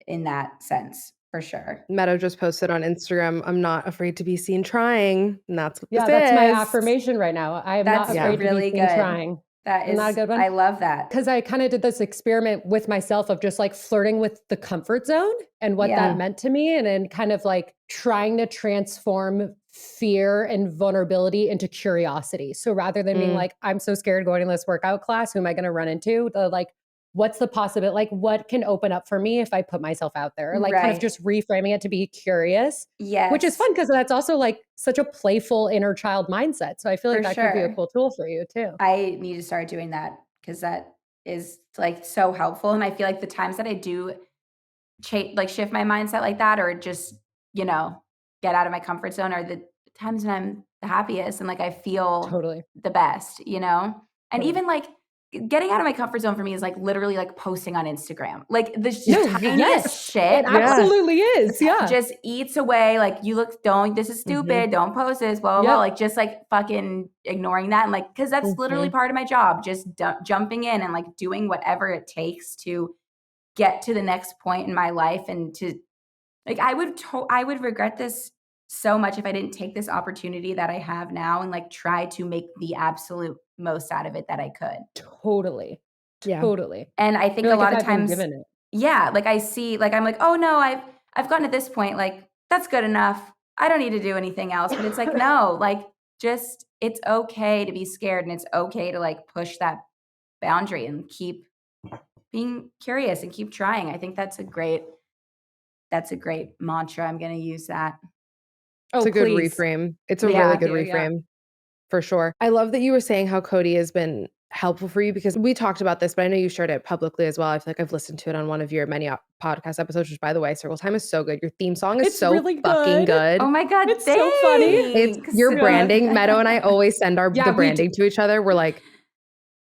in that sense, for sure. Meadow just posted on Instagram, I'm not afraid to be seen trying. And that's what this is. That's my affirmation right now. I am not afraid to be seen trying. That is not a good one. I love that. Because I kind of did this experiment with myself of just like flirting with the comfort zone and what that meant to me. And then kind of like trying to transform fear and vulnerability into curiosity. So rather than being like, I'm so scared going to this workout class, who am I going to run into? Like, what's the possibility? Like, what can open up for me if I put myself out there? Like kind of just reframing it to be curious. Yes. Which is fun because that's also like such a playful inner child mindset. So I feel like that could be a cool tool for you too. I need to start doing that because that is like so helpful. And I feel like the times that I do shift my mindset like that, or just, you know, get out of my comfort zone are the times when I'm the happiest and like I feel the best, you know? And even like getting out of my comfort zone for me is like literally like posting on Instagram. Like this tiniest shit. It absolutely is. Yeah. Just eats away. Like this is stupid. Don't post this, blah, blah, blah. Like just like fucking ignoring that. And like, cause that's literally part of my job. Just jumping in and like doing whatever it takes to get to the next point in my life. And to like, I would regret this so much if I didn't take this opportunity that I have now and like try to make the absolute most out of it that I could. Totally. And I think a lot of times, like I see, like I'm like, oh no, I've gotten to this point, like that's good enough. I don't need to do anything else. But it's like, no, like just, it's okay to be scared and it's okay to like push that boundary and keep being curious and keep trying. I think that's a great mantra. I'm going to use that. It's a good reframe. It's a really good reframe for sure. I love that you were saying how Cody has been helpful for you because we talked about this, but I know you shared it publicly as well. I feel like I've listened to it on one of your many podcast episodes, which by the way, Circle Time is so good. Your theme song is so really fucking good. Oh my God. It's so funny. It's your branding. Meadow and I always send the branding to each other. We're like,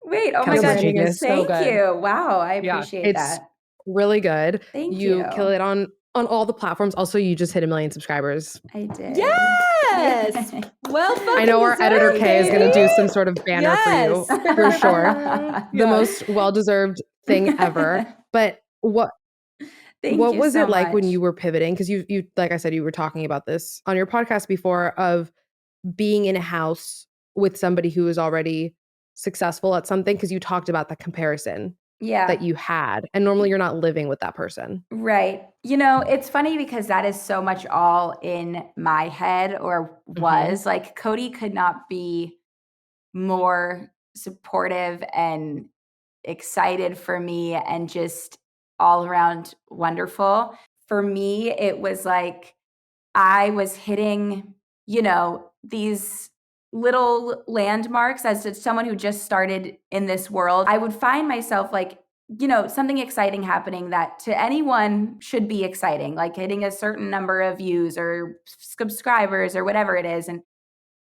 wait, oh my God. Thank you. Wow. I appreciate that. It's really good. Thank you. You kill it on all the platforms. Also, you just hit 1 million subscribers. I did. Yes. Well, I know our editor Kay is going to do some sort of banner for you for sure. The most well-deserved thing ever. But what was it like when you were pivoting? Because you, like I said, you were talking about this on your podcast before of being in a house with somebody who is already successful at something. Because you talked about the comparison. That you had. And normally you're not living with that person. Right. You know, it's funny because that is so much all in my head or was. Like Cody could not be more supportive and excited for me and just all around wonderful. For me, it was like I was hitting, you know, these little landmarks as someone who just started in this world. I would find myself like, you know, something exciting happening that to anyone should be exciting, like hitting a certain number of views or subscribers or whatever it is. And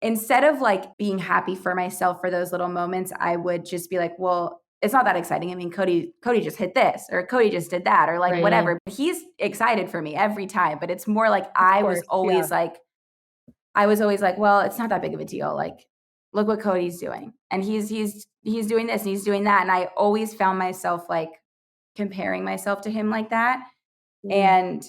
instead of like being happy for myself for those little moments, I would just be like, well, it's not that exciting. I mean, Cody just hit this or Cody just did that or like whatever. He's excited for me every time, but it's more like I was always like, well, it's not that big of a deal. Like, look what Cody's doing. And he's doing this and he's doing that. And I always found myself like comparing myself to him like that. And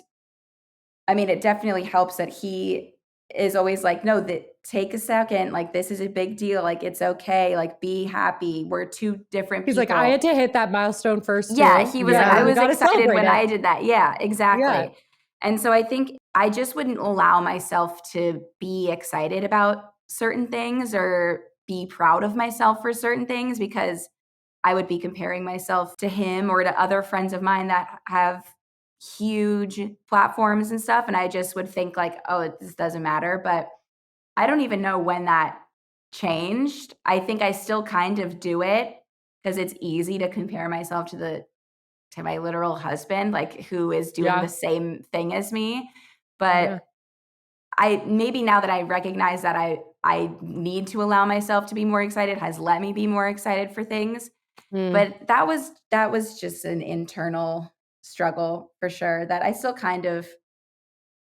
I mean, it definitely helps that he is always like, no, take a second. Like, this is a big deal. Like, it's okay. Like, be happy. We're two different people. He's like, I had to hit that milestone first. Yeah. He was like, I was excited when I did that. Yeah, exactly. Yeah. And so I think I just wouldn't allow myself to be excited about certain things or be proud of myself for certain things, because I would be comparing myself to him or to other friends of mine that have huge platforms and stuff. And I just would think like, oh, this doesn't matter. But I don't even know when that changed. I think I still kind of do it because it's easy to compare myself to my literal husband, like who is doing the same thing as me. But I maybe now that I recognize that I need to allow myself to be more excited, has let me be more excited for things. But that was just an internal struggle for sure that I still kind of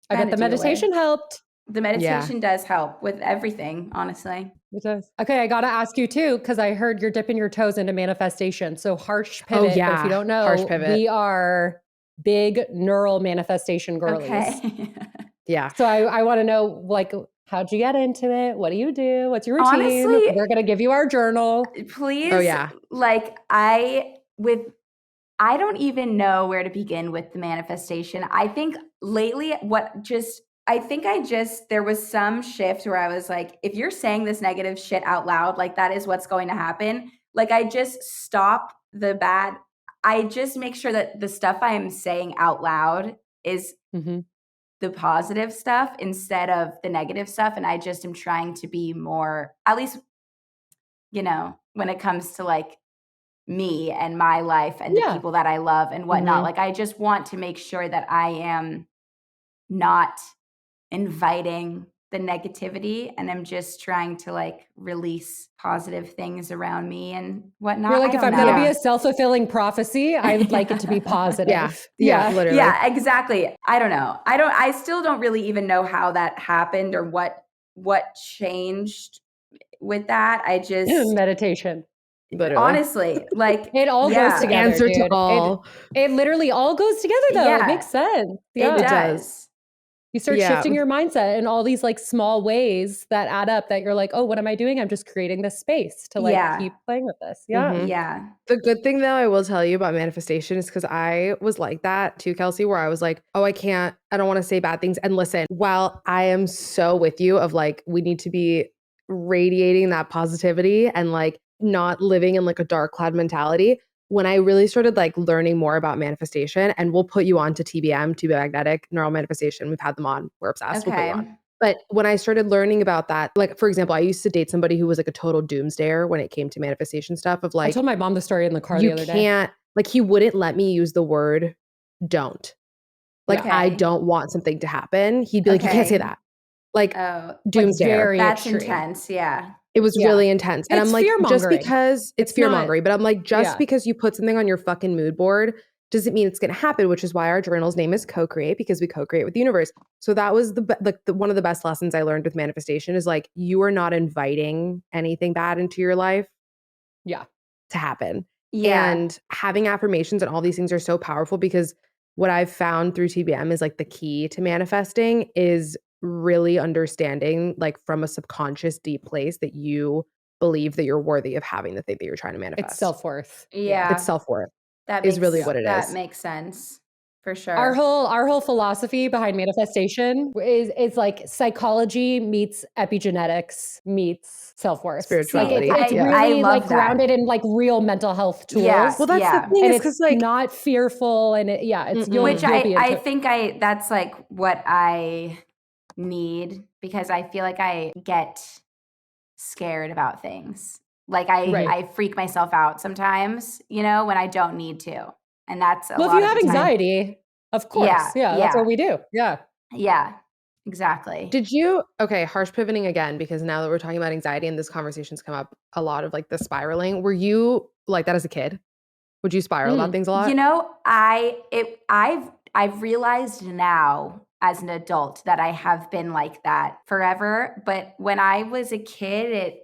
I bet the meditation helped. The meditation does help with everything, honestly. It does. Okay, I got to ask you too, because I heard you're dipping your toes into manifestation. So harsh pivot. But if you don't know, we are big neural manifestation girlies. Okay. Yeah. So I want to know, like, how'd you get into it? What do you do? What's your routine? Honestly, we're going to give you our journal. Please. Oh, yeah. Like I don't even know where to begin with the manifestation. I think lately there was some shift where I was like, if you're saying this negative shit out loud, like that is what's going to happen. Like I just stop the bad. I just make sure that the stuff I am saying out loud is the positive stuff instead of the negative stuff. And I just am trying to be more, at least, when it comes to like me and my life and the people that I love and whatnot. Like I just want to make sure that I am not inviting the negativity, and I'm just trying to like release positive things around me and whatnot. You're like, if I'm going to be a self-fulfilling prophecy, I would like it to be positive. Yeah, literally. Yeah, exactly. I don't know. I still don't really even know how that happened or what changed with that. I just meditation. Literally. Honestly, like it all goes together. Answer dude. to all. It literally all goes together though. Yeah. It makes sense. Yeah. It does. You start shifting your mindset in all these like small ways that add up that you're like, oh, what am I doing? I'm just creating this space to like keep playing with this. Yeah. Yeah. The good thing though, I will tell you about manifestation is because I was like that too, Kelsey, where I was like, oh, I don't want to say bad things. And listen, while I am so with you of like, we need to be radiating that positivity and like not living in like a dark cloud mentality. When I really started like learning more about manifestation, and we'll put you on to TBM, to magnetic neural manifestation. We've had them on. We're obsessed. Okay. We'll put you on. But when I started learning about that, like, for example, I used to date somebody who was like a total doomsdayer when it came to manifestation stuff of like, I told my mom the story in the car the other day. You can't, like, he wouldn't let me use the word don't. Like, I don't want something to happen. He'd be like, you can't say that. Like, doomsdayer. That's intense. Yeah. It was really intense. And I'm like, just because it's fear-mongering, but I'm like, just because you put something on your fucking mood board doesn't mean it's going to happen, which is why our journal's name is Co-Create, because we co-create with the universe. So that was the one of the best lessons I learned with manifestation is like, you are not inviting anything bad into your life to happen. Yeah. And having affirmations and all these things are so powerful because what I've found through TBM is like the key to manifesting is really understanding like from a subconscious deep place that you believe that you're worthy of having the thing that you're trying to manifest. It's self-worth. Yeah. It's self-worth. That is really what it is. That makes sense. For sure. Our whole philosophy behind manifestation is like psychology meets epigenetics meets self-worth. Spirituality. It's really like grounded in like real mental health tools. Yeah. Well, that's the thing, is because like not fearful and it's which I think that's like what I need, because I feel like I get scared about things. Like I freak myself out sometimes, when I don't need to. And that's if you have anxiety, of course. Yeah, that's what we do. Yeah. Yeah, exactly. Harsh pivoting again, because now that we're talking about anxiety and this conversation's come up a lot of like the spiraling. Were you like that as a kid? Would you spiral about things a lot? I've realized now as an adult that I have been like that forever. But when I was a kid,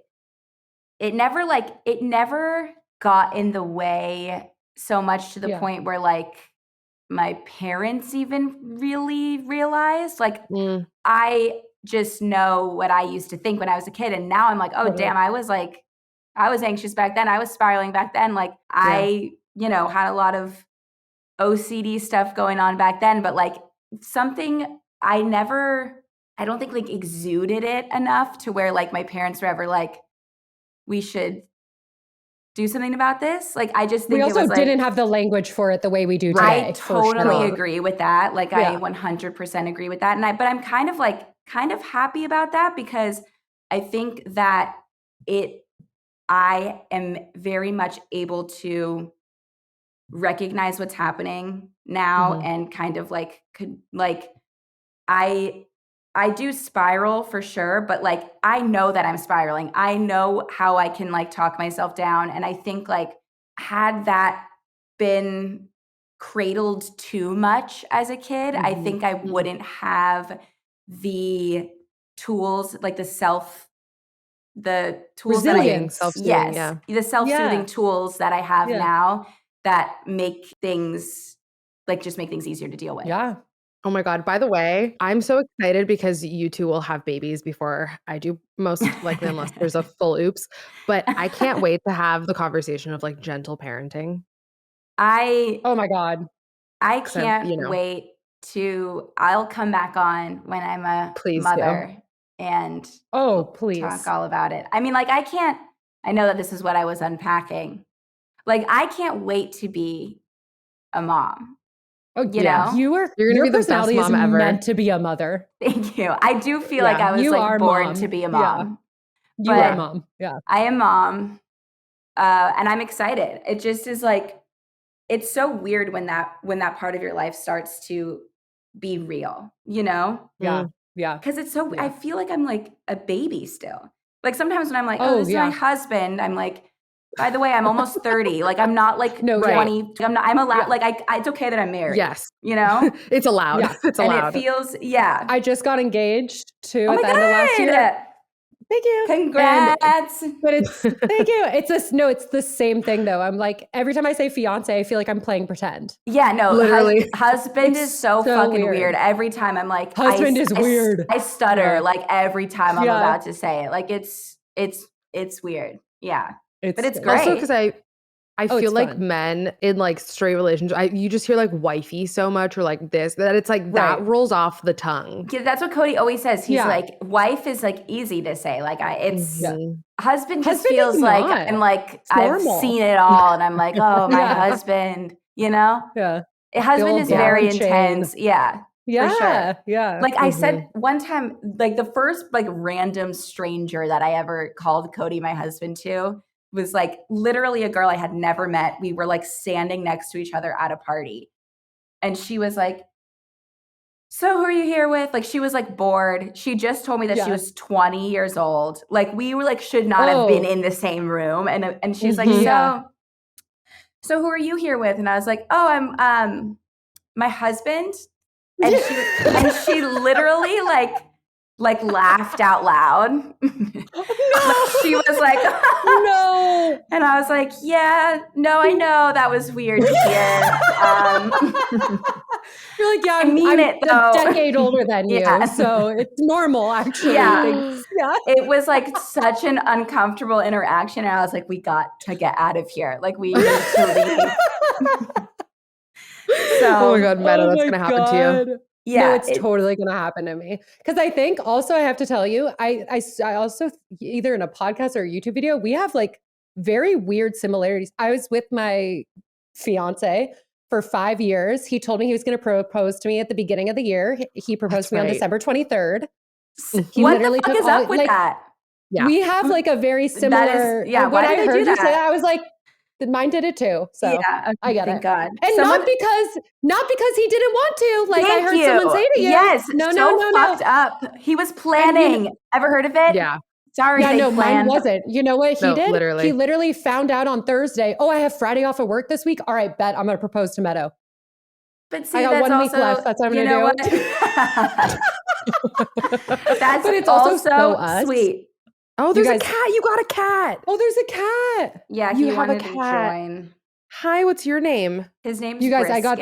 it never got in the way so much to the point where like my parents even really realized. Like I just know what I used to think when I was a kid. And now I'm like, oh, damn, I was anxious back then. I was spiraling back then. Like I, had a lot of OCD stuff going on back then, but like something I don't think like exuded it enough to where like my parents were ever like, we should do something about this. Like, I just think we also it was didn't like, have the language for it the way we do today. I totally agree with that. Like, I 100% agree with that. But I'm kind of happy about that because I think that I am very much able to recognize what's happening now and kind of like I do spiral for sure, but like I know that I'm spiraling. I know how I can like talk myself down, and I think like had that been cradled too much as a kid, I think I wouldn't have the tools like the tools resilience, self-soothing, the self-soothing tools that I have now that make things like just make things easier to deal with. Yeah. Oh my God. By the way, I'm so excited because you two will have babies before I do, most likely, unless there's a full oops. But I can't wait to have the conversation of like gentle parenting. Oh my God. I can't wait I'll come back on when I'm a mother and talk all about it. I mean, like I know that this is what I was unpacking. Like, I can't wait to be a mom. Oh, you know? You're going to be the best mom ever. Meant to be a mother. Thank you. I do feel like I was like born to be a mom. You are mom. Yeah. I am mom. And I'm excited. It just is like, it's so weird when that part of your life starts to be real, you know? Yeah. Yeah. Because it's so, I feel like I'm like a baby still. Like sometimes when I'm like, oh, this is my husband, I'm like, by the way, I'm almost 30. Like I'm not like 20. I'm allowed. Like it's okay that I'm married. Yes. You know? It's allowed. Yeah. It's allowed. And it feels, I just got engaged too at the end of last year. Thank you. Congrats. But it's thank you. It's the same thing though. I'm like, every time I say fiance, I feel like I'm playing pretend. Yeah, no, literally. Husband is so fucking weird. Every time I'm like, husband is weird. I stutter like every time I'm about to say it. Like it's weird. Yeah. But it's great. Also, because I feel like men in like straight relationships, you just hear like wifey so much or like this, that it's like that rolls off the tongue. Yeah, that's what Cody always says. He's like, wife is like easy to say. Like husband just feels like I'm like, I've seen it all. And I'm like, oh, my husband, you know? Yeah. Husband is very intense. Yeah. Yeah. For sure. Yeah. Like I said one time, like the first like random stranger that I ever called Cody my husband to was like literally a girl I had never met. We were like standing next to each other at a party. And she was like, so who are you here with? Like she was like bored. She just told me that she was 20 years old. Like we were like should not have been in the same room. And she's like, so who are you here with? And I was like, oh, I'm my husband. And she literally like laughed out loud. No. She was like, no. And I was like, yeah, no, I know that was weird to hear. You're like, yeah, I mean it though. A decade older than you, so it's normal actually. Yeah. It was like such an uncomfortable interaction, and I was like, we got to get out of here. Like we need to leave. Oh my God, Meta, that's gonna happen to you. Yeah, no, it's totally going to happen to me. Because I think also I have to tell you, I also either in a podcast or a YouTube video, we have like very weird similarities. I was with my fiance for 5 years. He told me he was going to propose to me at the beginning of the year. He proposed to me on December 23rd. He what the fuck is up with that? Yeah. We have like a very similar. When I heard you say that, I was like, mine did it too. So I get it. God. And not because he didn't want to. Like I heard someone say to you. Yes. No. Fucked up. He was planning. Ever heard of it? Yeah. Sorry. Yeah, no, mine wasn't. You know what he did? Literally. He literally found out on Thursday, oh, I have Friday off of work this week. All right, bet I'm going to propose to Meadow. But see, I got that's 1 week left. That's what I'm going to do. But it's also so sweet. Oh, there's a cat. You got a cat. Oh, there's a cat. Yeah, you have a cat. Join. Hi, what's your name? His name's Brisket. I got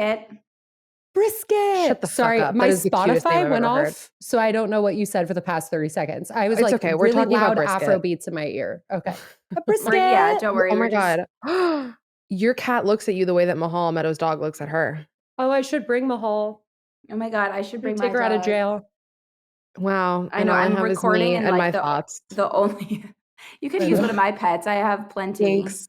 Brisket. Shut the Sorry, fuck up. my Spotify went off, so I don't know what you said for the past 30 seconds. I was it's like okay. We're really talking loud about Afro beats in my ear. Okay. Brisket. Yeah, don't worry. Oh my God. Your cat looks at you the way that Mahal, Meadow's dog, looks at her. Oh, I should bring Mahal. Oh my God, I should bring my take her out of jail. Wow. I know, I'm recording and and like my thoughts. the only you could use one of my pets. I have plenty. Thanks.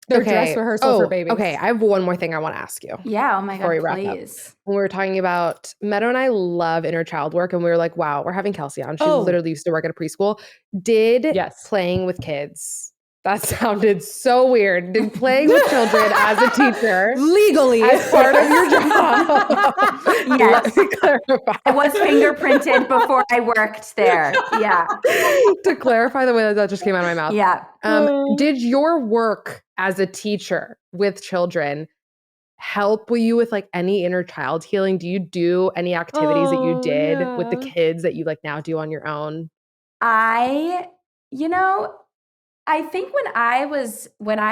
They're dress rehearsal for babies. Okay. I have one more thing I want to ask you. Yeah. Oh my before God, we wrap up. please. When we were talking about Meadow and I love inner child work, and we were like, wow, we're having Kelsey on. She literally used to work at a preschool. Did playing with kids, that sounded so weird. Did playing with children as a teacher legally as part of your job? Yes. Let me clarify. I was fingerprinted before I worked there. Yeah. To clarify the way that just came out of my mouth. Yeah. Did your work as a teacher with children help you with like any inner child healing? Do you do any activities that you did with the kids that you like now do on your own? I think when I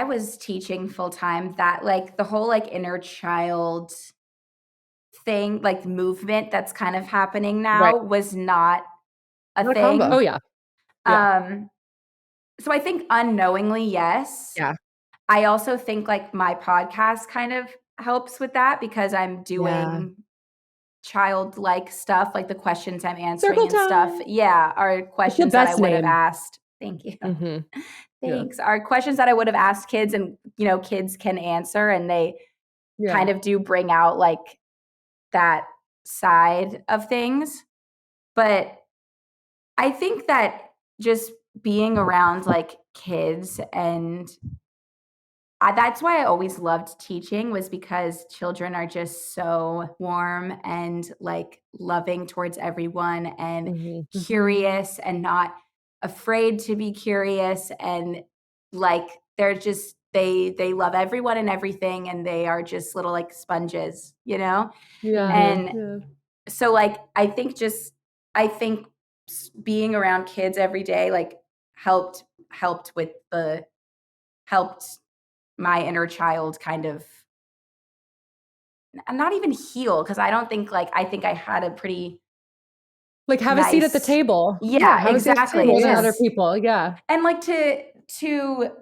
was teaching full time, that like the whole like inner child thing, like movement that's kind of happening now was not a thing. Combo. Oh yeah. So I think unknowingly, yes. Yeah. I also think like my podcast kind of helps with that because I'm doing childlike stuff, like the questions I'm answering and stuff. Yeah, are questions that I would have asked. Thank you. Mm-hmm. Thanks. Are questions that I would have asked kids, and kids can answer, and they kind of do bring out like that side of things. But I think that just being around like kids, and that's why I always loved teaching, was because children are just so warm and like loving towards everyone and curious and not afraid to be curious, and like they're just they love everyone and everything, and they are just little like sponges, and so like I think being around kids every day like helped my inner child kind of not even heal, because I don't think I think I had a pretty like have a seat at the table. Yeah, exactly. More than other people. Yeah. And like even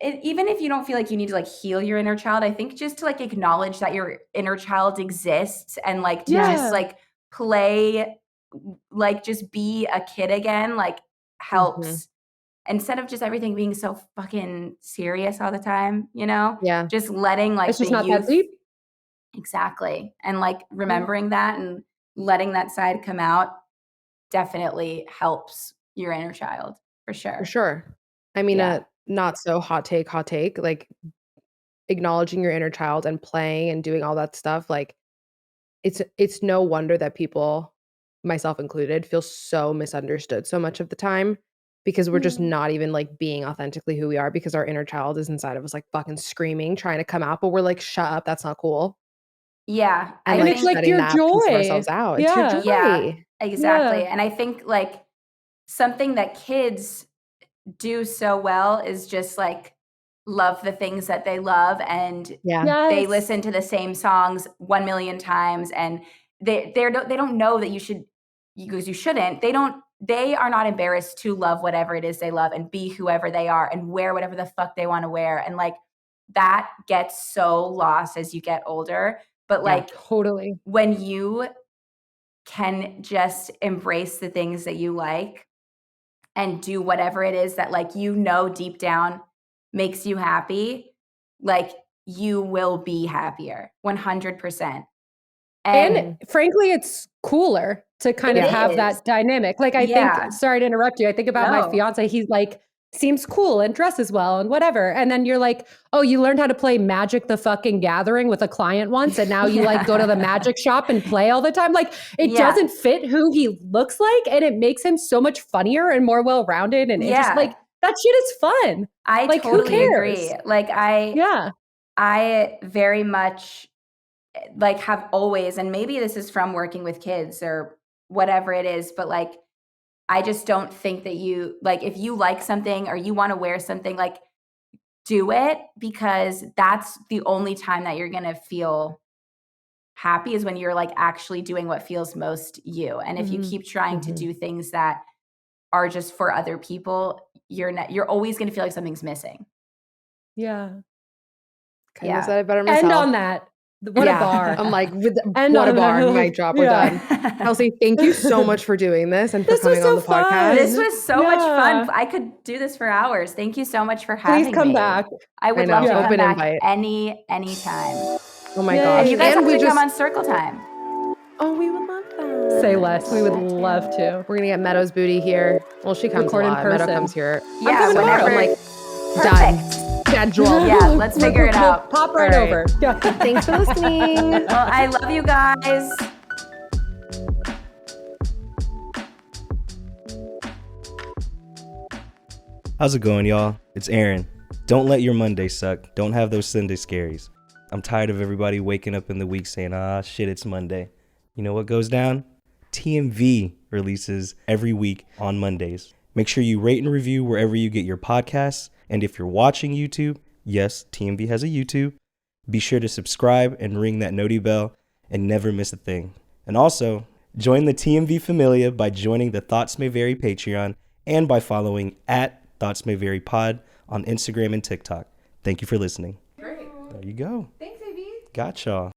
if you don't feel like you need to like heal your inner child, I think just to like acknowledge that your inner child exists and like to just like play, like just be a kid again, like helps. Instead of just everything being so fucking serious all the time, Yeah. just letting like it's just not that deep. Exactly. And like remembering that and letting that side come out definitely helps your inner child for sure. For sure. I mean, not so hot take, like acknowledging your inner child and playing and doing all that stuff. Like it's no wonder that people, myself included, feel so misunderstood so much of the time. Because we're just not even like being authentically who we are, because our inner child is inside of us like fucking screaming, trying to come out, but we're like, shut up, that's not cool. Yeah. And it's like your joy. Piece of ourselves out. It's your joy. Yeah, exactly. And I think like something that kids do so well is just like love the things that they love, and they listen to the same songs 1 million times, and they don't know that you should, because you shouldn't. They are not embarrassed to love whatever it is they love and be whoever they are and wear whatever the fuck they want to wear. And like that gets so lost as you get older. But like totally, when you can just embrace the things that you like and do whatever it is that like deep down makes you happy, like you will be happier 100%. And frankly, it's cooler to kind of have that dynamic. Like I think, sorry to interrupt you, I think about my fiance. He's like, seems cool and dresses well and whatever. And then you're like, oh, you learned how to play Magic the fucking Gathering with a client once, and now you like go to the magic shop and play all the time. Like it doesn't fit who he looks like, and it makes him so much funnier and more well-rounded. And it's just like, that shit is fun. I like, totally who cares? agree. Like I very much like have always, and maybe this is from working with kids or whatever it is, but like I just don't think that you like, if you like something or you want to wear something, like do it, because that's the only time that you're going to feel happy, is when you're like actually doing what feels most you. And if you keep trying to do things that are just for other people, you're always going to feel like something's missing. Yeah. Couldn't have said it better myself. And on that, What a bar. I'm like, what a bar. Mic drop. We're done. Kelsey, thank you so much for doing this and for coming on the podcast. This was so much fun. I could do this for hours. Thank you so much for having me. Please come back. I would love to come back anytime. Oh my gosh. And you guys have to come on Circle Time. Oh, we would love that. Say less. We would love to. We're going to get Meadow's booty here. Well, she comes a lot. In person. Meadow comes here. Yeah, I'm coming tomorrow. I'm like, perfect. Done. Schedule. Yeah, let's figure it out. Pop right over. Yeah. Thanks for listening. Well, I love you guys. How's it going, y'all? It's Aaron. Don't let your Monday suck. Don't have those Sunday scaries. I'm tired of everybody waking up in the week saying, shit, it's Monday. You know what goes down? TMV releases every week on Mondays. Make sure you rate and review wherever you get your podcasts. And if you're watching YouTube, yes, TMV has a YouTube, be sure to subscribe and ring that noti bell and never miss a thing. And also, join the TMV Familia by joining the Thoughts May Vary Patreon and by following @ThoughtsMayVaryPod on Instagram and TikTok. Thank you for listening. Great. There you go. Thanks, AB. Got y'all.